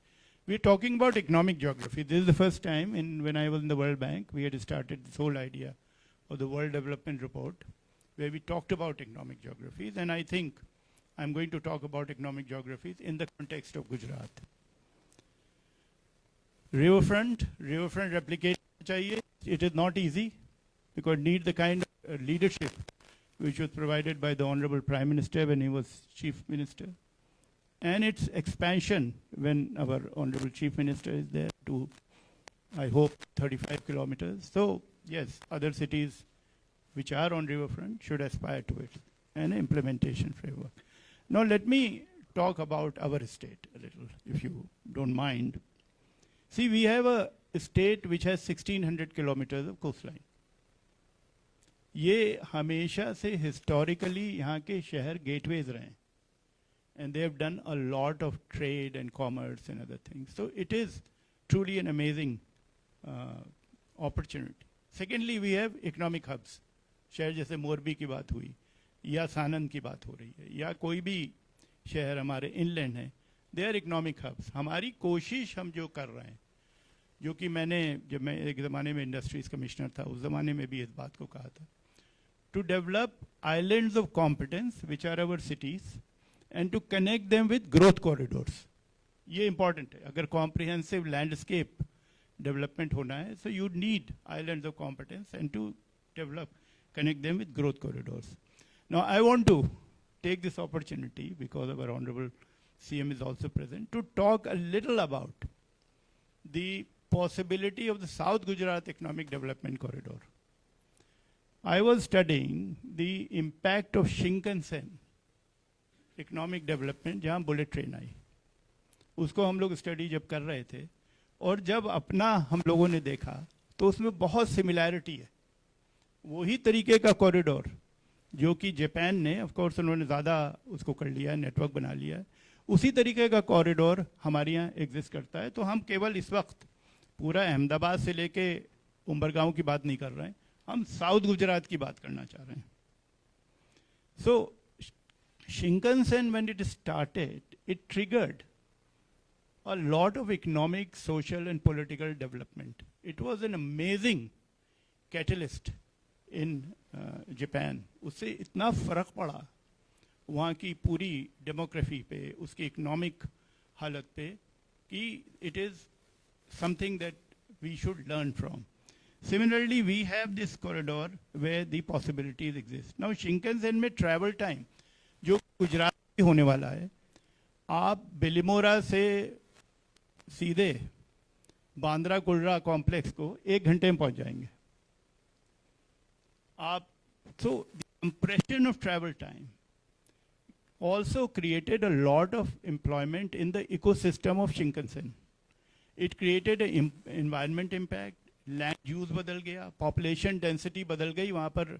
We are talking about economic geography. This is the first time when I was in the World Bank, we had started this whole idea of the World Development Report, where we talked about economic geographies. And I think I'm going to talk about economic geographies in the context of Gujarat. Riverfront replicate chahiye. It is not easy because need the kind of leadership which was provided by the Honorable Prime Minister when he was Chief Minister. and its expansion when our Honorable Chief Minister is there to, I hope, 35 kilometers. So yes, other cities which are on riverfront should aspire to it, and implementation framework. Now let me talk about our state a little, if you don't mind. See, we have a state which has 1600 kilometers of coastline. ये हमेशा से historically यहाँ के शहर gateways रहे हैं. And they have done a lot of trade and commerce and other things. So it is truly an amazing opportunity. Secondly, we have economic hubs. शहर जैसे मोरबी की बात हुई, या सानंद की बात हो रही है, या कोई भी शहर हमारे इनलैंड है, दे आर इकोनॉमिक हब्स. हमारी कोशिश हम जो कर रहे हैं, जो कि मैंने जब मैं एक ज़माने में इंडस्ट्रीज कमिश्नर था, उस ज़माने में भी इस बात को कहा था, to develop islands of competence which are our cities and to connect them with growth corridors. ये important है. अगर comprehensive landscape development होना है, so you need islands of competence and to develop, connect them with growth corridors. Now I want to take this opportunity, because our Honorable CM is also present, to talk a little about the possibility of the South Gujarat Economic Development Corridor. I was studying the impact of Shinkansen economic development, जहाँ bullet train आई, उसको हम लोग study जब कर रहे थे, और जब अपना हम लोगों ने देखा तो उसमें बहुत सिमिलैरिटी है. वही तरीके का कॉरिडोर जो कि जापान ने, ऑफ कोर्स उन्होंने ज़्यादा उसको कर लिया है, नेटवर्क बना लिया है, उसी तरीके का कॉरिडोर हमारे यहाँ एग्जिस्ट करता है. तो हम केवल इस वक्त पूरा अहमदाबाद से लेके उम्बरगांव की बात नहीं कर रहे हैं, हम साउथ गुजरात की बात करना चाह रहे हैं. सो Shinkansen, when it started, it triggered a lot of economic, social and political development. It was an amazing catalyst in Japan. उससे इतना फर्क पड़ा वहाँ की पूरी डेमोग्राफी पे, उसकी इकोनॉमिक हालत पे, कि it is something that we should learn from. Similarly, we have this corridor where the possibilities exist. Now, Shinkansen में travel time जो गुजरात में होने वाला है, आप बिलिमोरा से सीधे बांद्रा कुर्रा कॉम्प्लेक्स को 1 घंटे में पहुंच जाएंगे आप. So the compression of travel time also created a lot of employment in the ecosystem of Shinkansen. It created an environment impact, land use बदल गया, population density बदल गई वहाँ पर.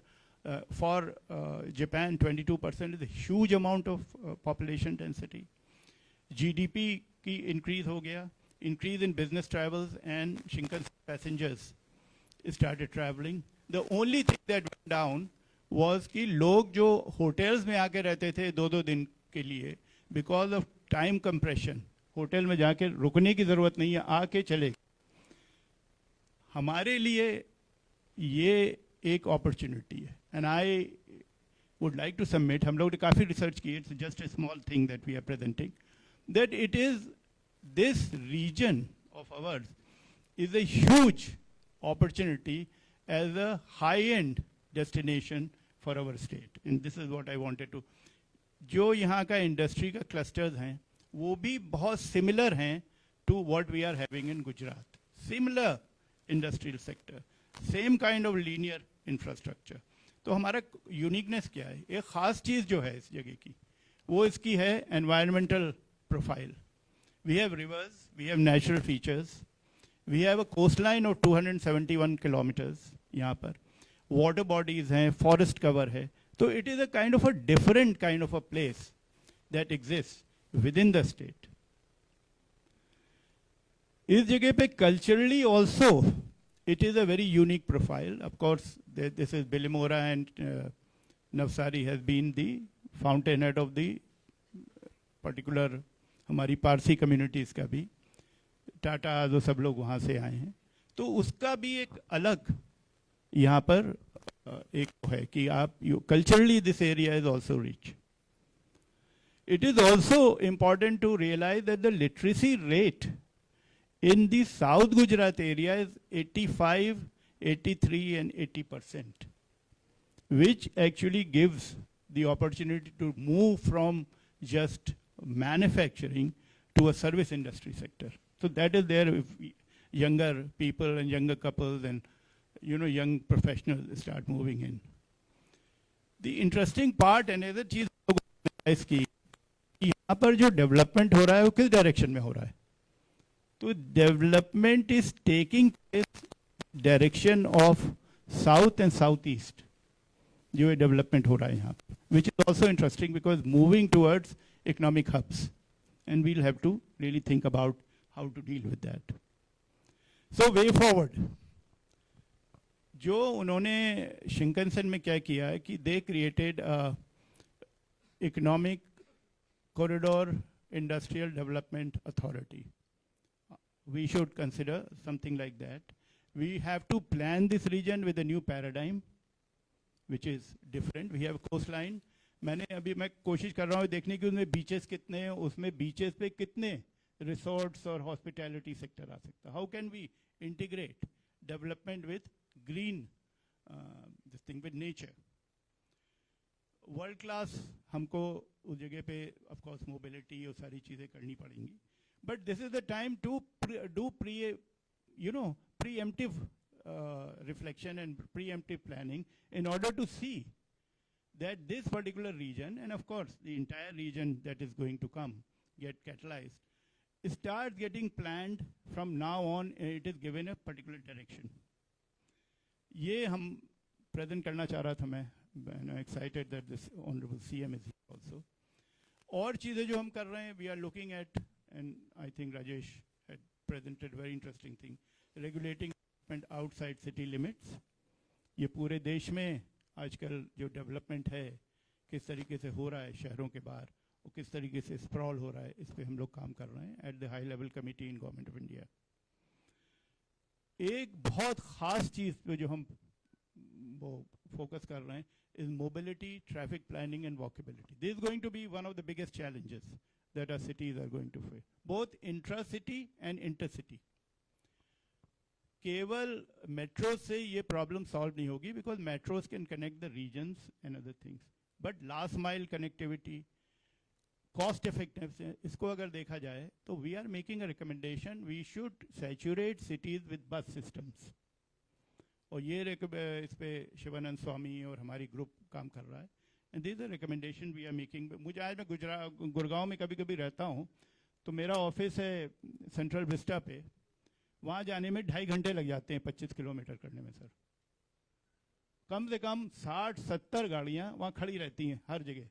For Japan, 22% is a huge amount of population density. GDP की increase हो गया, increase in business travels, and Shinkansen passengers started traveling. The only thing that went down was कि लोग जो hotels में आके रहते थे 2-2 दिन के लिए, because of time compression, hotel में जाके रुकने की ज़रूरत नहीं है, आके चले. हमारे लिए ये एक अपॉर्चुनिटी है. And I would like to submit, हम लोग ने काफ़ी रिसर्च की, it's just a small thing that we are presenting, that it is this region of ours is a huge opportunity as a high-end destination for our state. And this is what I wanted to. जो यहाँ का industry का clusters हैं, वो भी बहुत similar हैं to what we are having in Gujarat. Similar industrial sector, same kind of linear infrastructure. तो हमारा यूनिकनेस क्या है? एक ख़ास चीज़ जो है इस जगह की, वो इसकी है environmental profile. We have rivers, we have natural features, we have a coast line of 271 kilometres. यहाँ पर वाटर बॉडीज़ हैं, फॉरेस्ट कवर है. तो it is a kind of a different kind of a place that exist with in the state. इस जगह पे culturally also it is a very unique profile. Of course, this is Bilimora, and Navsari has been the fountainhead of the particular हमारी Parsi communities का भी. टाटा जो सब लोग वहाँ से आए हैं, तो उसका भी एक अलग यहाँ पर एक है कि आप culturally this area is also rich. It is also important to realize that the literacy rate in the South Gujarat area is 85, 83 and 80%, which actually gives the opportunity to move from just manufacturing to a service industry sector. So that is there if younger people and younger couples and young professionals start moving in. The interesting part another चीज realize की यहाँ पर जो development हो रहा है वो किस डायरेक्शन में हो रहा है. तो development is taking place direction of south and south east जो डेवलपमेंट हो रहा है यहाँ पर, which is also interesting because moving towards economic hubs and we'll have to really think about how to deal with that. So way forward जो उन्होंने Shinkansen में क्या किया है कि they created economic corridor industrial development authority. We should consider something like that. We have to plan this region with a new paradigm, which is different. We have coastline. मैं कोशिश कर रहा हूँ देखने की उसमें बीचेस कितने हैं, उसमें बीचेस पे कितने रिसोर्ट्स और हॉस्पिटैलिटी सेक्टर आ सकता है. How can we integrate development with green this thing with nature. World class हमको उस जगह पे ऑफ कोर्स मोबिलिटी और सारी चीज़ें करनी पड़ेंगी. But this is the time to do preemptive reflection and preemptive planning in order to see that this particular region, and of course the entire region that is going to come, get catalyzed, start getting planned from now on. It is given a particular direction. ये हम present करना चाह रहा था मैं. I'm excited that this honorable CM is here also. और चीज़ें जो हम कर रहे हैं, we are looking at, and I think Rajesh had presented very interesting thing, regulating development outside city limits. ये पूरे देश में आजकल जो डेवलपमेंट है किस तरीके से हो रहा है शहरों के बाहर, वो किस तरीके से स्प्रॉल हो रहा है, इस पे हम लोग काम कर रहे हैं at the high level committee in government of India. एक बहुत ख़ास चीज़ पे जो हम वो फोकस कर रहे हैं is mobility, traffic planning and walkability. This is going to be one of the biggest challenges that our cities are going to face, both intra-city and inter-city. केवल metro से ये problem solve नहीं होगी because metros can connect the regions and other things. But last mile connectivity, cost effectiveness, इसको अगर देखा जाए तो we are making a recommendation, we should saturate cities with bus systems. और ये इस पे शिवानंद स्वामी और हमारी ग्रुप काम कर रहा है. And this is recommendation we are making. मुझे आज मैं गुड़गांव में कभी कभी रहता हूँ तो मेरा ऑफिस है सेंट्रल विस्टा पे, वहाँ जाने में 2.5 घंटे लग जाते हैं 25 किलोमीटर करने में सर. कम से कम 60-70 गाड़ियाँ वहाँ खड़ी रहती हैं हर जगह,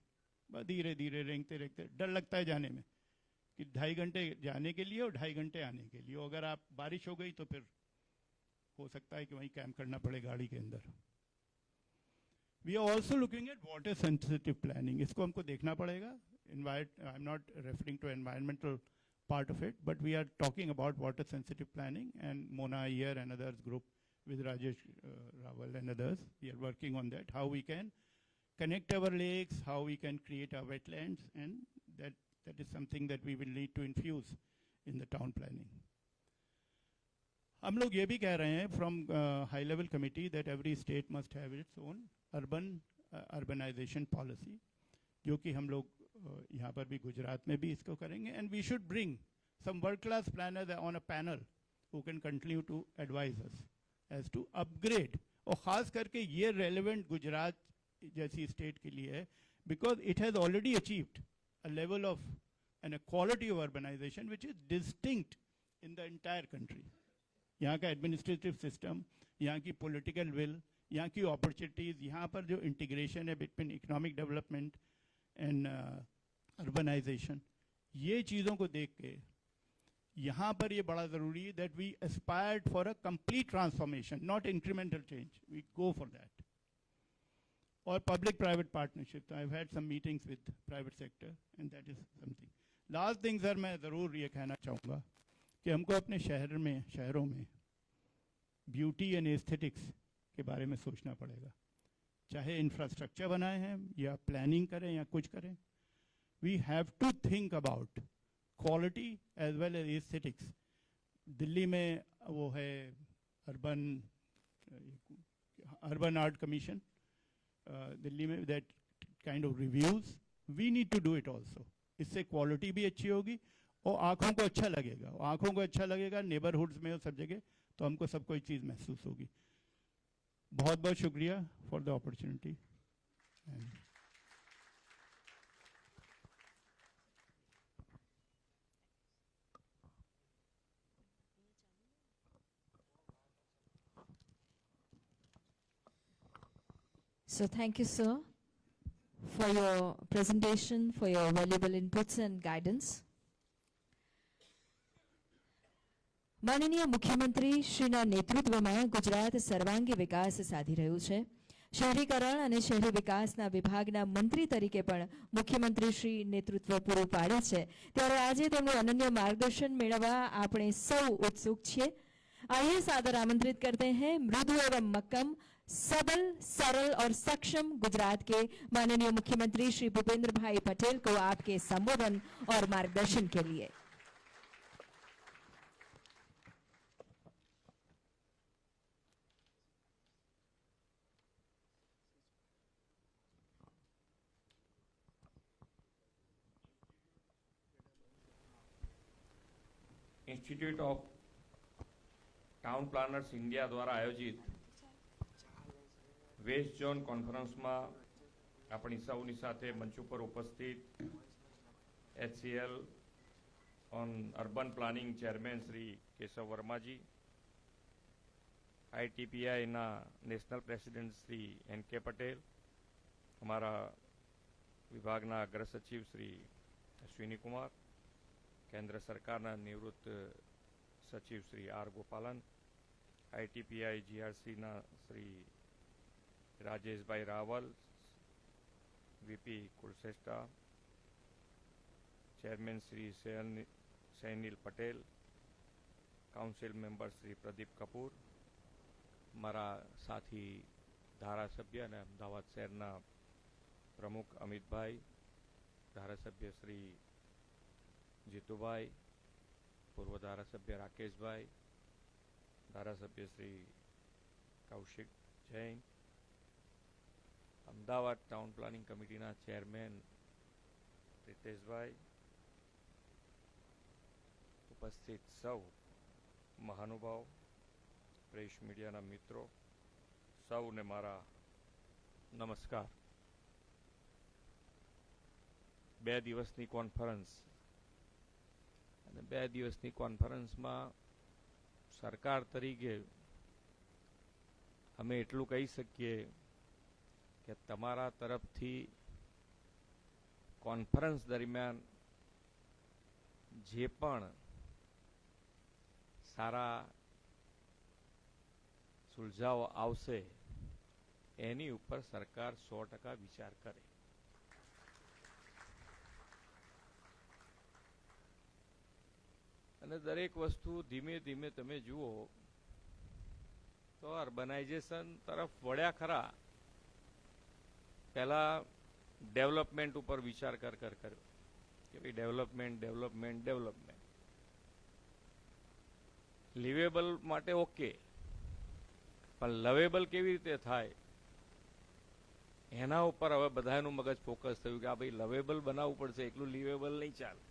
बस धीरे धीरे रेंगते रेंगते. डर लगता है जाने में कि 2.5 घंटे जाने के लिए और 2.5 घंटे आने के लिए. अगर आप बारिश हो गई तो फिर हो सकता है कि वहीं कैंप करना पड़े गाड़ी के अंदर. We are also looking at water sensitive planning. इसको हमको देखना पड़ेगा. I am not referring to environmental part of it, but we are talking about water sensitive planning, and Mona here and others group with Rajesh Rawal and others, we are working on that, how we can connect our lakes, how we can create our wetlands, and that is something that we will need to infuse in the town planning. हम लोग ये भी कह रहे हैं from high level committee that every state must have its own urbanization policy, जो कि हम लोग यहाँ पर भी गुजरात में भी इसको करेंगे. And we should bring some world class planners on a panel who can continue to advise us as to upgrade. और ख़ास करके ये relevant गुजरात जैसी स्टेट के लिए है because it has already achieved a level of and a quality of urbanization which is distinct in the entire country. यहाँ का administrative system, यहाँ की political will, यहाँ की opportunities, यहाँ पर जो integration है between economic development and urbanization, ये चीज़ों को देख के यहाँ पर ये बड़ा ज़रूरी है that we aspired for a complete transformation, not incremental change. We go for that. और public-private partnerships. I've had some meetings with private sector, and that is something. Last thing sir मैं ज़रूर ये कहना चाहूँगा कि हमको अपने शहरों में ब्यूटी एंड एस्थेटिक्स के बारे में सोचना पड़ेगा. चाहे इंफ्रास्ट्रक्चर बनाए हैं या प्लानिंग करें या कुछ करें, we have to think about quality as well as aesthetics. Delhi में वो है अर्बन आर्ट कमीशन दिल्ली में, that kind of reviews. We need to do it also. इससे क्वालिटी भी अच्छी होगी और आंखों को अच्छा लगेगा, आंखों को अच्छा लगेगा नेबरहुड्स में और सब जगह, तो हमको सब कोई चीज़ महसूस होगी। बहुत बहुत शुक्रिया for the opportunity. So thank you, sir, for your presentation, for your valuable inputs and guidance. માનનીય મુખ્યમંત્રી શ્રીના નેતૃત્વમાં ગુજરાત સર્વાંગી વિકાસ સાધી રહ્યું છે. શહેરીકરણ અને શહેરી વિકાસના વિભાગના મંત્રી તરીકે પણ મુખ્યમંત્રી શ્રી નેતૃત્વ પૂરું પાડે છે, ત્યારે આજે તેમનું અનન્ય માર્ગદર્શન મેળવવા આપણે સૌ ઉત્સુક છીએ. आइए सादर आमंत्रित करते हैं मृदु एवं मक्कम, सबल, सरल और सक्षम गुजरात के माननीय मुख्यमंत्री श्री भूपेंद्र भाई पटेल को आपके संबोधन और मार्गदर्शन के लिए. Institute of town planners India द्वारा आयोजित वेस्ट जोन कॉन्फ्रेंस में अपनी सौनी साथे मंच पर उपस्थित HCL on urban planning chairman Shri Keshav Verma ji, ITPI ना national president Shri NK Patel, हमारा विभागना अग्र सचिव श्री अश्विनी कुमार, केंद्र सरकारना निवृत्त सचिव श्री R गोपालन, ITPI GRC ना Shri Rajesh bhai Rawal, VP Kulshreshtha, chairman Shri Sainil Patel, council member Shri Pradeep Kapoor, मारा साथी धारासभ्य ने अमदावाद शहरना प्रमुख अमित भाई, धारासभ्य श्री जीतुभाई, पूर्व धारासभ्य राकेश भाई, धारासभ्य Shri Kaushik Jain, Amdavad town planning committee ना चेयरमेन रितेश भाई, उपस्थित सौ महानुभाव, प्रेस मीडिया ना मित्रों, सौ ने मारा नमस्कार. 2 દિવસની કોન્ફરન્સ અને 2 દિવસની કોન્ફરન્સમાં સરકાર તરીકે અમે એટલું કહી શકીએ કે તમારા તરફથી કોન્ફરન્સ દરમિયાન જે પણ સારા સુલઝાઓ આવશે એની ઉપર સરકાર 100% વિચાર કરે. અને દરેક વસ્તુ ધીમે ધીમે તમે જુઓ તો અર્બનાઇઝેશન તરફ વળ્યા ખરા. પહેલા ડેવલપમેન્ટ ઉપર વિચાર કર્યો કે ભાઈ ડેવલપમેન્ટ લિવેબલ માટે ઓકે, પણ લવેબલ કેવી રીતે થાય એના ઉપર હવે બધાનું મગજ ફોકસ થયું કે આ ભાઈ લવેબલ બનાવવું પડશે, એકલું લિવેબલ નહીં ચાલે.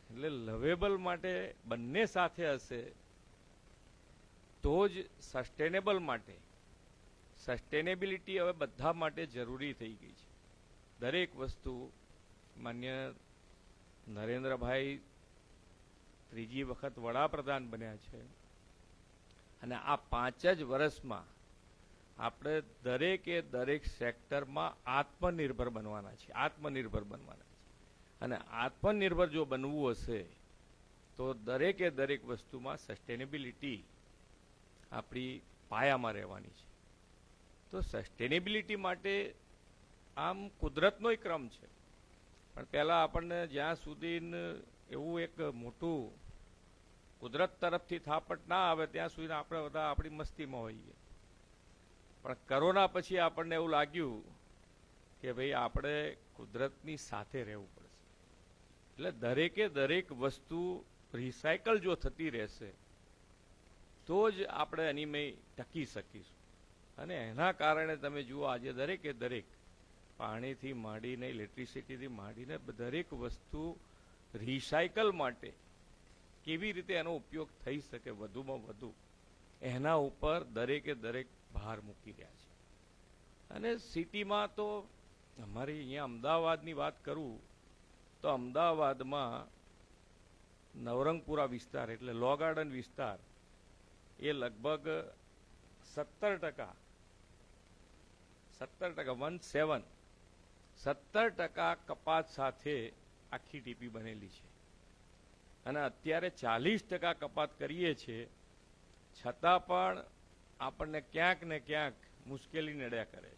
એટલે લવેબલ માટે બંને સાથે હશે તો જ સસ્ટેનેબલ માટે, સસ્ટેનેબિલિટી હવે બધા માટે જરૂરી થઈ ગઈ છે. દરેક વસ્તુ માન્ય નરેન્દ્રભાઈ ત્રીજી વખત વડાપ્રધાન બન્યા છે અને આ 5 જ વર્ષમાં આપણે દરેકે દરેક સેક્ટરમાં આત્મનિર્ભર બનવાના છે, અને આત્મનિર્ભર જો બનવું હશે તો દરેકે દરેક વસ્તુમાં સસ્ટેનેબિલિટી આપણી પાયામાં રહેવાની છે. તો સસ્ટેનેબિલિટી માટે આમ કુદરતનો ક્રમ છે, પણ પહેલાં આપણને જ્યાં સુધી એવું એક મોટું કુદરત તરફથી થાપટ ના આવે ત્યાં સુધી આપણે બધા આપણી મસ્તીમાં હોઈએ. પણ કોરોના પછી આપણને એવું લાગ્યું કે ભાઈ આપણે કુદરતની સાથે રહેવું પડશે. એટલે દરેકે દરેક વસ્તુ રિસાયકલ જો થતી રહેશે તો જ આપણે એની મેં ટકી શકીશું. અને એના કારણે તમે જુઓ આજે દરેકે દરેક પાણીથી માંડીને ઇલેક્ટ્રિસિટીથી માંડીને દરેક વસ્તુ રિસાયકલ માટે કેવી રીતે એનો ઉપયોગ થઈ શકે વધુમાં વધુ એના ઉપર દરેકે દરેક ભાર મૂકી રહ્યા છે. અને સિટીમાં તો અમારી અહીંયા અમદાવાદની વાત કરું તો અમદાવાદમાં નવરંગપુરા વિસ્તાર એટલે લો ગાર્ડન વિસ્તાર એ લગભગ 17% 17% કપાત સાથે આખી ટીપી બનેલી છે અને અત્યારે 40% કપાત કરીએ છીએ છતાં પણ આપણને ક્યાંક ને ક્યાંક મુશ્કેલી નડ્યા કરે છે.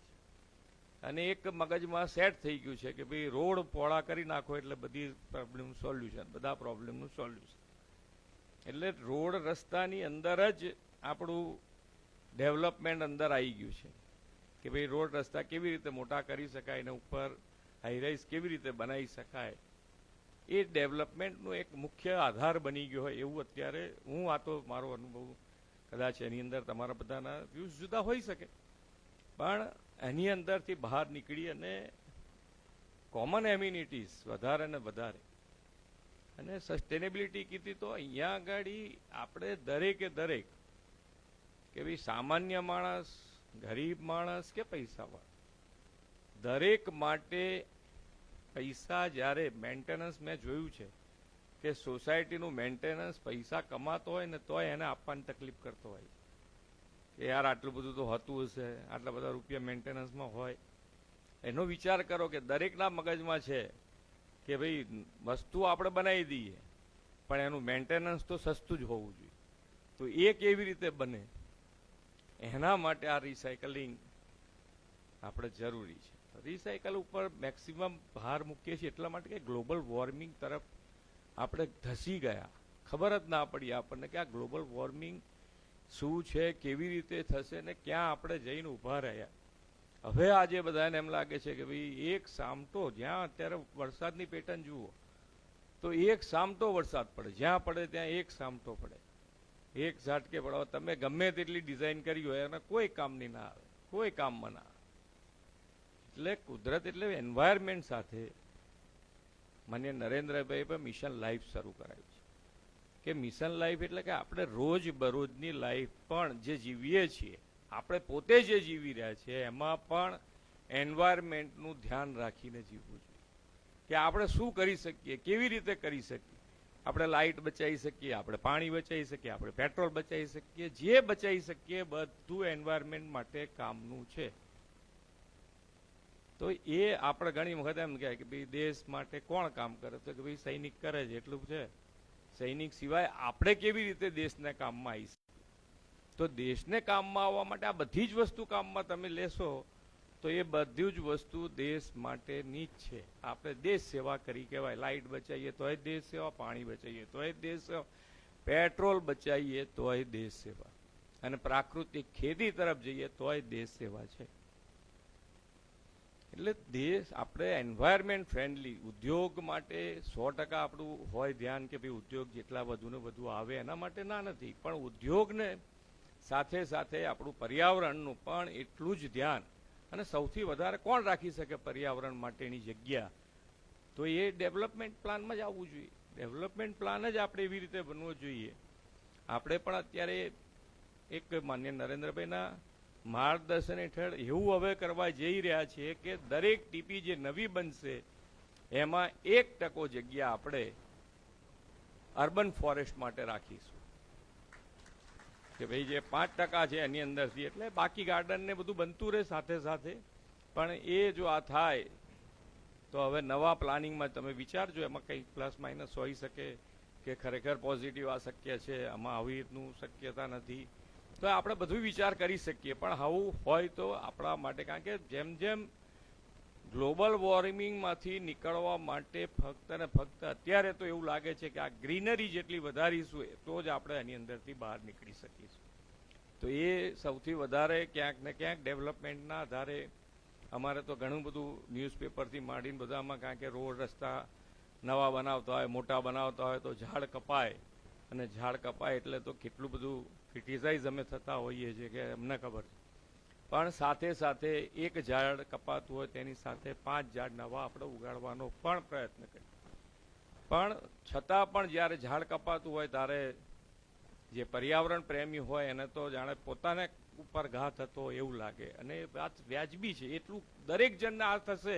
અને એક મગજમાં સેટ થઈ ગયું છે કે ભાઈ રોડ પહોળા કરી નાખો એટલે બધી પ્રોબ્લેમનું સોલ્યુશન, બધા પ્રોબ્લેમનું સોલ્યુશન. એટલે રોડ રસ્તાની અંદર જ આપણું ડેવલપમેન્ટ અંદર આવી ગયું છે કે ભાઈ રોડ રસ્તા કેવી રીતે મોટા કરી શકાય, એના ઉપર હાઈરાઈઝ કેવી રીતે બનાવી શકાય, એ ડેવલપમેન્ટનો એક મુખ્ય આધાર બની ગયો હોય એવું અત્યારે હું આ તો મારો અનુભવ, કદાચ એની અંદર તમારા બધાના વ્યૂઝ જુદા હોઈ શકે, પણ એની અંદરથી બહાર નીકળી અને કોમન એમ્યુનિટીઝ વધારે ને વધારે અને સસ્ટેનેબિલિટી કીધી તો અહીંયા આગળ આપણે દરેકે દરેક કે ભાઈ સામાન્ય માણસ, ગરીબ માણસ કે પૈસાવાળા દરેક માટે પૈસા જ્યારે મેન્ટેનન્સ મેં જોયું છે કે સોસાયટીનું મેન્ટેનન્સ પૈસા કમાતો હોય ને તોય એને આપવાની તકલીફ કરતો હોય કે યાર આટલું બધું તો હોતું હશે, આટલા બધા રૂપિયા મેન્ટેનન્સમાં હોય. એનો વિચાર કરો કે દરેકના મગજમાં છે કે ભાઈ વસ્તુ આપણે બનાવી દઈએ પણ એનું મેન્ટેનન્સ તો સસ્તું જ હોવું જોઈએ. તો એ કેવી રીતે બને એના માટે આ રિસાયકલિંગ આપણે જરૂરી છે. રિસાયકલ ઉપર મેક્સિમમ ભાર મૂકીએ છીએ એટલા માટે કે ગ્લોબલ વોર્મિંગ તરફ આપણે ધસી ગયા, ખબર જ ના પડી આપણને કે આ ગ્લોબલ વોર્મિંગ શું છે, કેવી રીતે થશે ને ક્યાં આપણે જઈને ઊભા રહ્યા. હવે આજે બધાને એમ લાગે છે કે ભાઈ એક સામટો, જ્યાં અત્યારે વરસાદની પેટર્ન જુઓ તો એક સામટો વરસાદ પડે, જ્યાં પડે ત્યાં એક સામટો પડે, એક ઝાટકે પડે. તમે ગમે તેટલી ડિઝાઇન કરી હોય અને કોઈ કામની ના આવે, કોઈ કામમાં ના આવે. એટલે કુદરત એટલે એન્વાયરમેન્ટ સાથે માન્ય નરેન્દ્રભાઈ પણ મિશન લાઈફ શરૂ કરાયું છે કે મિશન લાઈફ એટલે કે આપણે રોજ બરોજની લાઈફ પણ જે જીવીએ છીએ, આપણે પોતે જે જીવી રહ્યા છીએ એમાં પણ એન્વાયરમેન્ટનું ધ્યાન રાખીને જીવવું જોઈએ કે આપણે શું કરી શકીએ, કેવી રીતે કરી શકીએ. આપણે લાઇટ બચાવી શકીએ, આપણે પાણી બચાવી શકીએ, આપણે પેટ્રોલ બચાવી શકીએ, જે બચાવી શકીએ બધું એન્વાયરમેન્ટ માટે કામનું છે. તો એ આપણે ઘણી વખત એમ કહે કે ભાઈ દેશ માટે કોણ કામ કરે, તો કે ભાઈ સૈનિક કરે છે એટલું છે. સૈનિક સિવાય આપણે કેવી રીતે દેશને કામમાં આવી શકીએ. તો દેશને કામમાં આવવા માટે આ બધી જ વસ્તુ કામમાં તમે લેશો તો એ બધી જ વસ્તુ દેશ માટેની જ છે. આપણે દેશ સેવા કરી કહેવાય. લાઇટ બચાવીએ તોય દેશ સેવા, પાણી બચાવીએ તોય દેશ સેવા, પેટ્રોલ બચાવીએ તોય દેશ સેવા, અને પ્રાકૃતિક ખેતી તરફ જઈએ તોય દેશ સેવા છે. એટલે દેશ આપણે એન્વાયરમેન્ટ ફ્રેન્ડલી ઉદ્યોગ માટે 100% આપણું હોય ધ્યાન કે ભાઈ ઉદ્યોગ જેટલા વધુ ને વધુ આવે એના માટે ના નથી, પણ ઉદ્યોગને સાથે સાથે આપણું પર્યાવરણનું પણ એટલું જ ધ્યાન, અને સૌથી વધારે કોણ રાખી શકે પર્યાવરણ માટેની જગ્યા, તો એ ડેવલપમેન્ટ પ્લાનમાં જ આવવું જોઈએ. ડેવલપમેન્ટ પ્લાન જ આપણે એવી રીતે બનવો જોઈએ. આપણે પણ અત્યારે એક માન્ય નરેન્દ્રભાઈના માર્ગદર્શન હેઠળ એવું હવે કરવા જઈ રહ્યા છીએ કે દરેક ટીપી જે નવી બનશે એમાં 1% જગ્યા આપણે અર્બન ફોરેસ્ટ માટે રાખીશું કે ભાઈ જે 5% છે એની અંદરથી, એટલે બાકી ગાર્ડન ને બધું બનતું રહે સાથે સાથે. પણ એ જો આ થાય તો હવે નવા પ્લાનિંગમાં તમે વિચારજો, એમાં કંઈક પ્લસ માઇનસ હોઈ શકે કે ખરેખર પોઝિટિવ આ શક્ય છે, આમાં આવી રીતનું શક્યતા નથી, તો આપણે બધું વિચાર કરી શકીએ. પણ આવું હોય તો આપણા માટે, કારણ કે જેમ જેમ ગ્લોબલ વોર્મિંગમાંથી નીકળવા માટે ફક્ત ને ફક્ત અત્યારે તો એવું લાગે છે કે આ ગ્રીનરી જેટલી વધારીશું તો જ આપણે એની અંદરથી બહાર નીકળી શકીશું. તો એ સૌથી વધારે ક્યાંક ને ક્યાંક ડેવલપમેન્ટના આધારે અમારે તો ઘણું બધું ન્યૂઝપેપરથી માંડીને બધામાં, કારણ કે રોડ રસ્તા નવા બનાવતા હોય, મોટા બનાવતા હોય તો ઝાડ કપાય, અને ઝાડ કપાય એટલે તો કેટલું બધું ક્રિટિસાઇઝ અમે થતા હોઈએ છીએ કે અમને ખબર છે. પણ સાથે સાથે એક ઝાડ કપાતું હોય તેની સાથે 5 ઝાડ નવા આપણે ઉગાડવાનો પણ પ્રયત્ન કરીએ. પણ છતાં પણ જ્યારે ઝાડ કપાતું હોય ત્યારે જે પર્યાવરણ પ્રેમી હોય એને તો જાણે પોતાને ઉપર ઘા થતો એવું લાગે, અને એ વાત વ્યાજબી છે. એટલું દરેક જણને આ થશે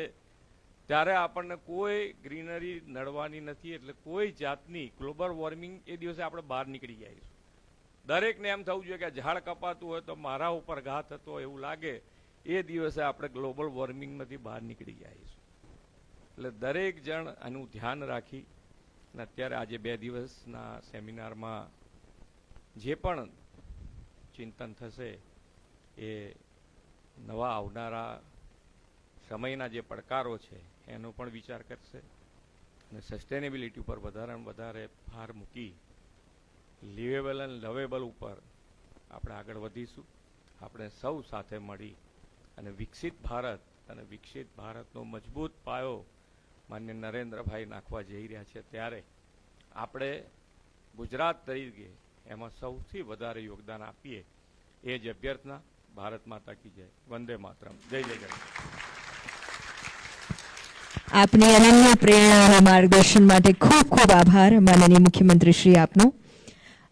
ત્યારે આપણને કોઈ ગ્રીનરી નડવાની નથી. એટલે કોઈ જાતની ગ્લોબલ વોર્મિંગ એ દિવસે આપણે બહાર નીકળી જઈશું. દરેકને એમ થવું જોઈએ કે ઝાડ કપાતું હોય તો મારા ઉપર ઘા થતો એવું લાગે, એ દિવસે આપણે ગ્લોબલ વોર્મિંગમાંથી બહાર નીકળી જઈશું. એટલે દરેક જણ આનું ધ્યાન રાખી અને અત્યારે આજે 2 દિવસના સેમિનારમાં જે પણ ચિંતન થશે એ નવા આવનારા સમયના જે પડકારો છે એનો પણ વિચાર કરશે અને સસ્ટેનેબિલિટી ઉપર વધારેમાં વધારે ભાર મૂકી લિવેબલ અને લવેબલ ઉપર આપણે આગળ વધીશું. આપણે સૌ સાથે મળી અને વિકસિત ભારતનો મજબૂત પાયો માન્ય નરેન્દ્રભાઈ નાખવા જઈ રહ્યા છે, ત્યારે આપણે ગુજરાત તરીકે એમાં સૌથી વધારે યોગદાન આપીએ એ જ અભ્યર્થના. ભારત માતા કી જય. વંદે માતરમ. જય જય જય. આપની અનન્ય પ્રેરણા અને માર્ગદર્શન માટે ખૂબ ખૂબ આભાર માનનીય મુખ્યમંત્રી શ્રી આપનો.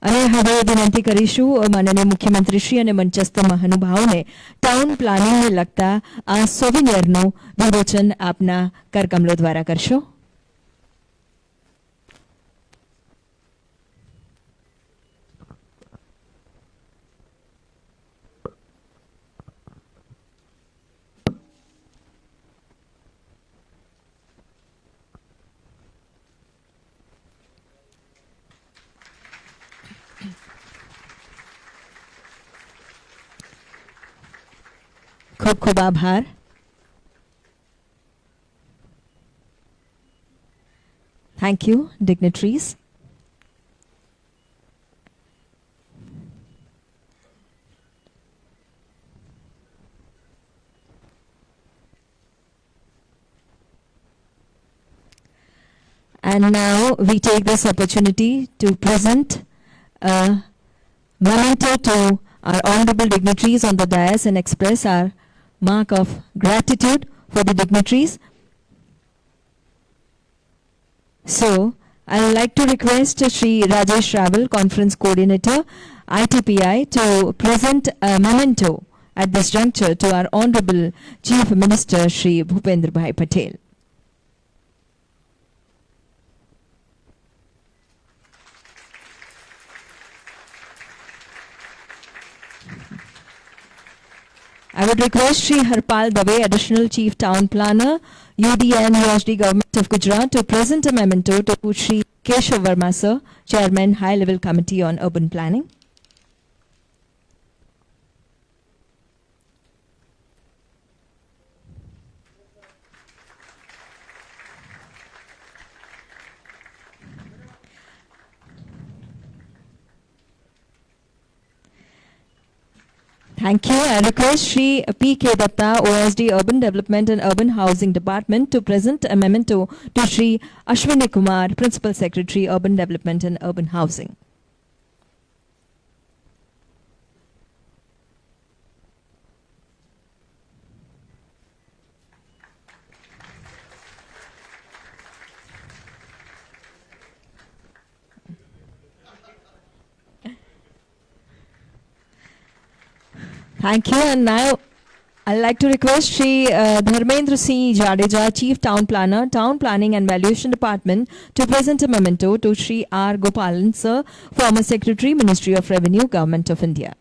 અને હવે વિનંતી કરીશું માનનીય મુખ્યમંત્રી શ્રી અને મંચસ્થ મહાનુભાવોને ટાઉન પ્લાનિંગને લગતા આ સોવિનિયરનું વિમોચન આપના કરકમલો દ્વારા કરશો. ખૂબ ખૂબ આભાર. Thank you, dignitaries. And now we take this opportunity to present a memento to our honorable dignitaries on the dais and express our mark of gratitude for the dignitaries. So, I would like to request Shri Rajesh Raval, Conference Coordinator, ITPI, to present a memento at this juncture to our Honorable Chief Minister, Shri Bhupendra Bhai Patel. I would request Shri Harpal Dave, Additional Chief Town Planner, UDN USD Government of Gujarat, to present a memento to Shri Keshav Verma Sir, Chairman, High Level Committee on Urban Planning. Thank you. I request Shri P.K. Datta, OSD Urban Development and Urban Housing Department, to present a memento to Shri Ashwini Kumar, Principal Secretary, Urban Development and Urban Housing. Thank you. And now I'd like to request Shri Dharmendra Singh Jadeja, Chief Town Planner, Town Planning and Valuation Department, to present a memento to Shri R. Gopalan Sir, former Secretary, Ministry of Revenue, Government of India.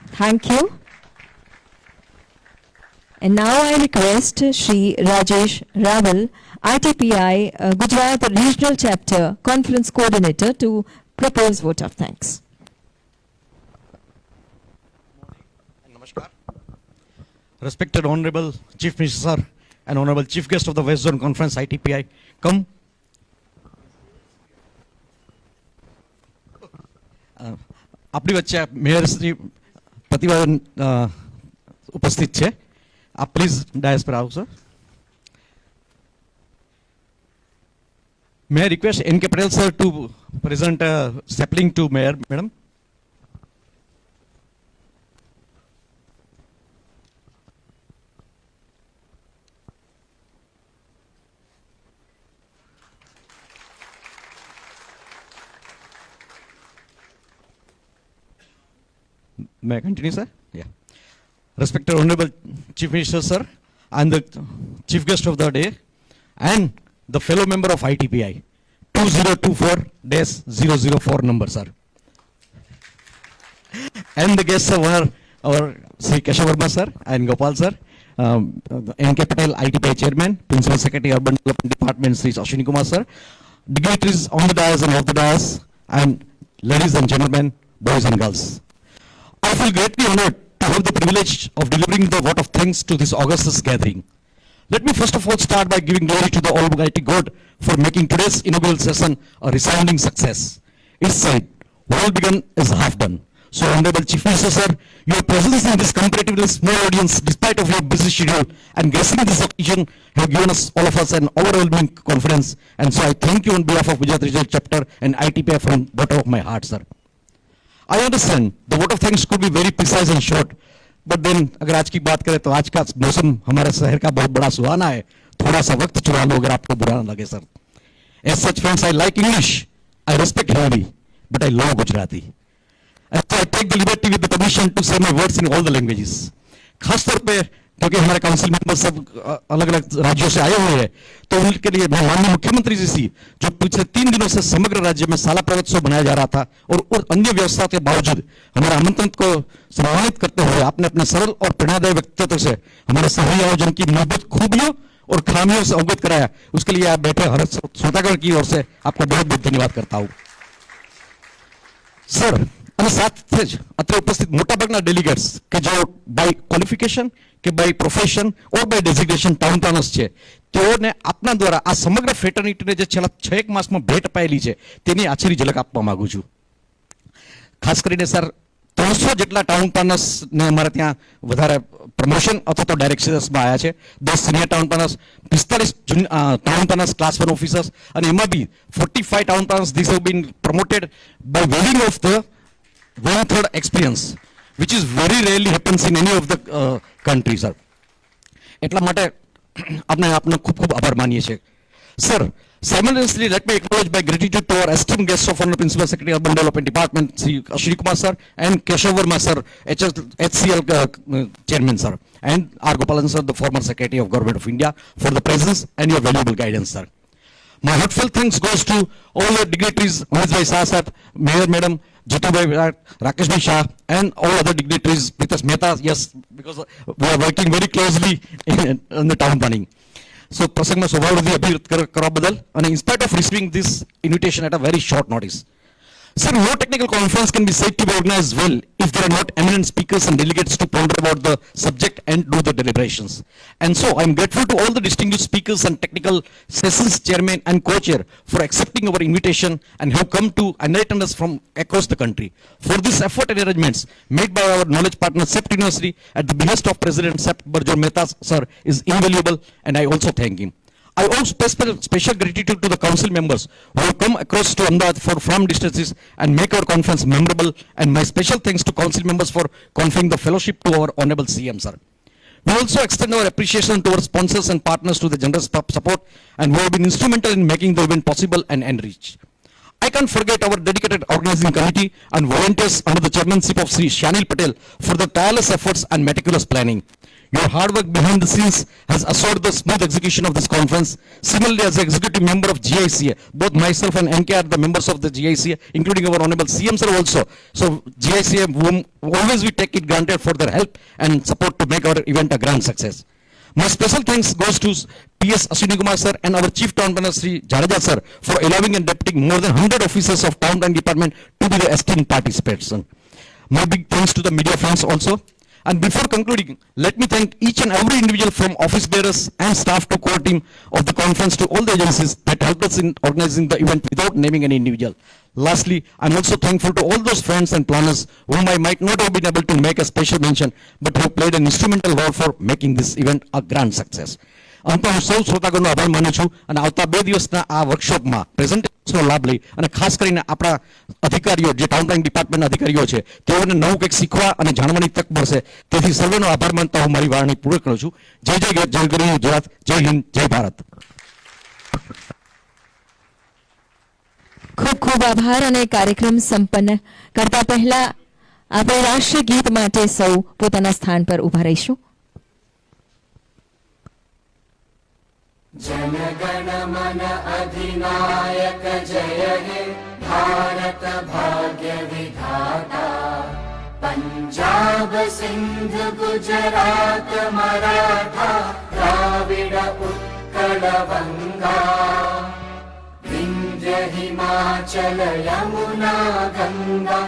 Thank you. And now I request Shri Rajesh Raval, ITPI Gujarat Regional Chapter Conference Coordinator, to propose vote of thanks. Namaskar. Respected Honorable Chief Minister Sir and Honorable Chief Guest of the West Zone Conference ITPI, come. આપણી વચ્ચે mayor Shri Pratibhaben ઉપસ્થિત છે. आप please DISE पर आओ sir. May I request N.K. Patel sir to present a sapling to Mayor, madam? May I continue, sir? Yeah. Respected Honorable Chief Minister, sir, and the chief guest of the day, and the fellow member of ITPI, 2024-004 number, sir. And the guests of our Sri Keshav Verma, sir, and Gopal, sir, N.K. Patel, ITPI Chairman, Principal Secretary, Urban Development Department, Sri Ashwini Kumar, sir, dignitaries on the dais and off the dais, and ladies and gentlemen, boys and girls. I feel greatly honored to have the privilege of delivering the vote of thanks to this Augustus gathering. Let me first of all start by giving glory to the Almighty God for making today's inaugural session a resounding success. It's said, all begun is half done. So, Honorable Chief Minister, sir, your presence in this comparatively small audience, despite of your busy schedule, and gracing this occasion, have given us, all of us, an overwhelming confidence. And so, I thank you on behalf of Gujarat Regional Chapter and ITPI from the bottom of my heart, sir. I understand the vote of thanks could be very precise and short, but then अगर आज की बात करें तो आज का मौसम हमारे शहर का बहुत बड़ा सुहाना है, थोड़ा सा वक्त चुरा लो अगर आपको बुरा ना लगे, sir. As such, friends, I like English, I respect Hindi, but I love Gujarati. And so I take the liberty with the permission to say my words in all the languages. खास तौर पे क्योंकि हमारे council member सब अलग अलग राज्यों से आए हुए हैं, तो उनके लिए मैं माननीय मुख्यमंत्री जी से, जो पिछले 3 दिनों से समग्र राज्य में साला पर्वोत्सव मनाया जा रहा था और अन्य व्यवस्था के बावजूद हमारे आमंत्रण को सम्मानित करते हुए आपने अपने सरल और प्रेरणादायी व्यक्तित्व से हमारे सही आयोजन की मूलभूत खूबियों और खामियों से अवगत कराया, उसके लिए आप बैठे हर श्रोतागण की ओर से आपका बहुत बहुत धन्यवाद करता हूं, सर. અને સાથે જ અત્રે ઉપસ્થિત મોટાભાગના ડેલિગેટ્સ કે જેઓ બાય ક્વોલિફિકેશન કે by profession or by designation town planners છે, તેઓને આપના દ્વારા આ સમગ્ર ફેટર્નિટીને જે છેલ્લા 6 માસમાં ભેટ અપાયેલી છે તેની આછરી ઝલક આપવા માંગુ છું. ખાસ કરીને સર 300 જેટલા ટાઉન પ્લાનર્સને અમારે ત્યાં વધારે પ્રમોશન અથવા તો ડાયરેક્શન્સમાં આવ્યા છે. 10 senior town planners, 45 town planners class 1 officers, અને એમાં બી 45 town planners these have been promoted by availing of the 1/3 experience, which is very rarely happens in any of the country, sir. એટલા માટે આપણે આપનો ખૂબ ખૂબ આભાર માનીએ છીએ, sir. Simultaneously, let me acknowledge my gratitude to our esteemed guests of Honorable Principal Secretary Urban Development Department, Sri Ashwini Kumar, sir, and Keshav Verma, sir, HCL Chairman, sir, and R. Gopalan, sir, the former Secretary of Government of India, for the presence and your valuable guidance, sir. My heartfelt thanks goes to all the dignitaries, Amit Bhai Shah Sahab, Mayor Madam, Jitu Bhai Virat, Rakesh Bhai Shah, and all other dignitaries, Pritas Mehta, yes, because we are working very closely in the town planning. So, પ્રસંગમાં સ્વભાવવૃદ્ધિ અભિવ્યક્ત કરવા બદલ અને in spite of receiving this invitation at a very short notice. Sir, no technical conference can be said to be organized well if there are not eminent speakers and delegates to ponder about the subject and do the deliberations. And so, I am grateful to all the distinguished speakers and technical sessions chairman and co-chair for accepting our invitation and have come to enlighten us from across the country. For this effort and arrangements made by our knowledge partner SEPT University at the behest of President SEPT Barjor Mehta, sir, is invaluable, and I also thank him. I owe special gratitude to the council members who have come across to Ahmedabad from distances and make our conference memorable, and my special thanks to council members for conferring the fellowship to our Honorable CM, sir. We also extend our appreciation to our sponsors and partners to the generous support and who have been instrumental in making the event possible and enriched. I can't forget our dedicated organizing committee and volunteers under the chairmanship of Sri Shanil Patel for the tireless efforts and meticulous planning. Your hard work behind the scenes has assured the smooth execution of this conference. Similarly, as an executive member of GICA, both myself and NK are the members of the GICA, including our Honorable CM sir also. So GICA, whom always we take it granted for their help and support to make our event a grand success. My special thanks goes to PS Ashwini Kumar sir and our Chief Town Planner Sri Jadeja sir for allowing and deputing more than 100 officers of Town Planning Department to be the esteemed participants. My big thanks to the media friends also. And before concluding, let me thank each and every individual from office bearers and staff to core team of the conference to all the agencies that helped us in organizing the event without naming any individual. Lastly, I'm also thankful to all those friends and planners whom I might not have been able to make a special mention, but who played an instrumental role for making this event a grand success. અંતે હું સૌ શ્રોતાગણનો આભાર માનું છું અને આવતા 2 દિવસના આ વર્કશોપમાં પ્રેઝન્ટેશનનો લાભ લઈ અને ખાસ કરીને આપણા અધિકારીઓ જે ટાઉન પ્લાનિંગ ડિપાર્ટમેન્ટના અધિકારીઓ છે તેઓને નવું કંઈક શીખવા અને જાણવાની તક મળશે. તેથી સર્વેનો આભાર માનતા હું મારી વાણી પૂર્ણ કરું છું. જય જય જય ગરવી ગુજરાત, જય હિન્દ, જય ભારત. ખૂબ ખૂબ આભાર. અને કાર્યક્રમ સંપન્ન કરતા પહેલા આપણે રાષ્ટ્રીય ગીત માટે સૌ પોતાના સ્થાન પર ઊભા રહીશું. जनगण मन अधिनायक जय हे भारत भाग्य विधाता पंजाब सिंध गुजरात मराठा द्राविड उत्कल बंगा विंध्य हिमाचल यमुना गंगा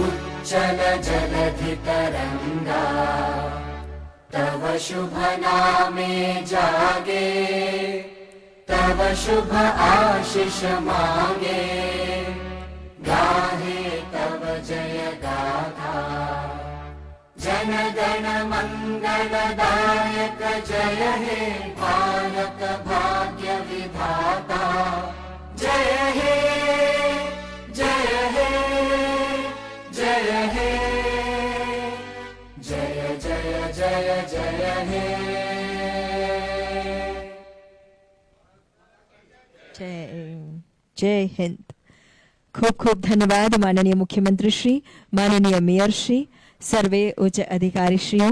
उच्चल जलधि तरंगा तव शुभ नामे जागे तव शुभ आशीष मांगे गाहे तव जय गाथा जन गण मंगलदायक जय हे भारत भाग्य विधाता जय हे जय हे जय हे जय जय जय जय हे जय हिंद. खूब खूब धन्यवाद माननीय मुख्यमंत्री श्री, माननीय मेयर श्री, सर्वे उच्च अधिकारी श्रीओ.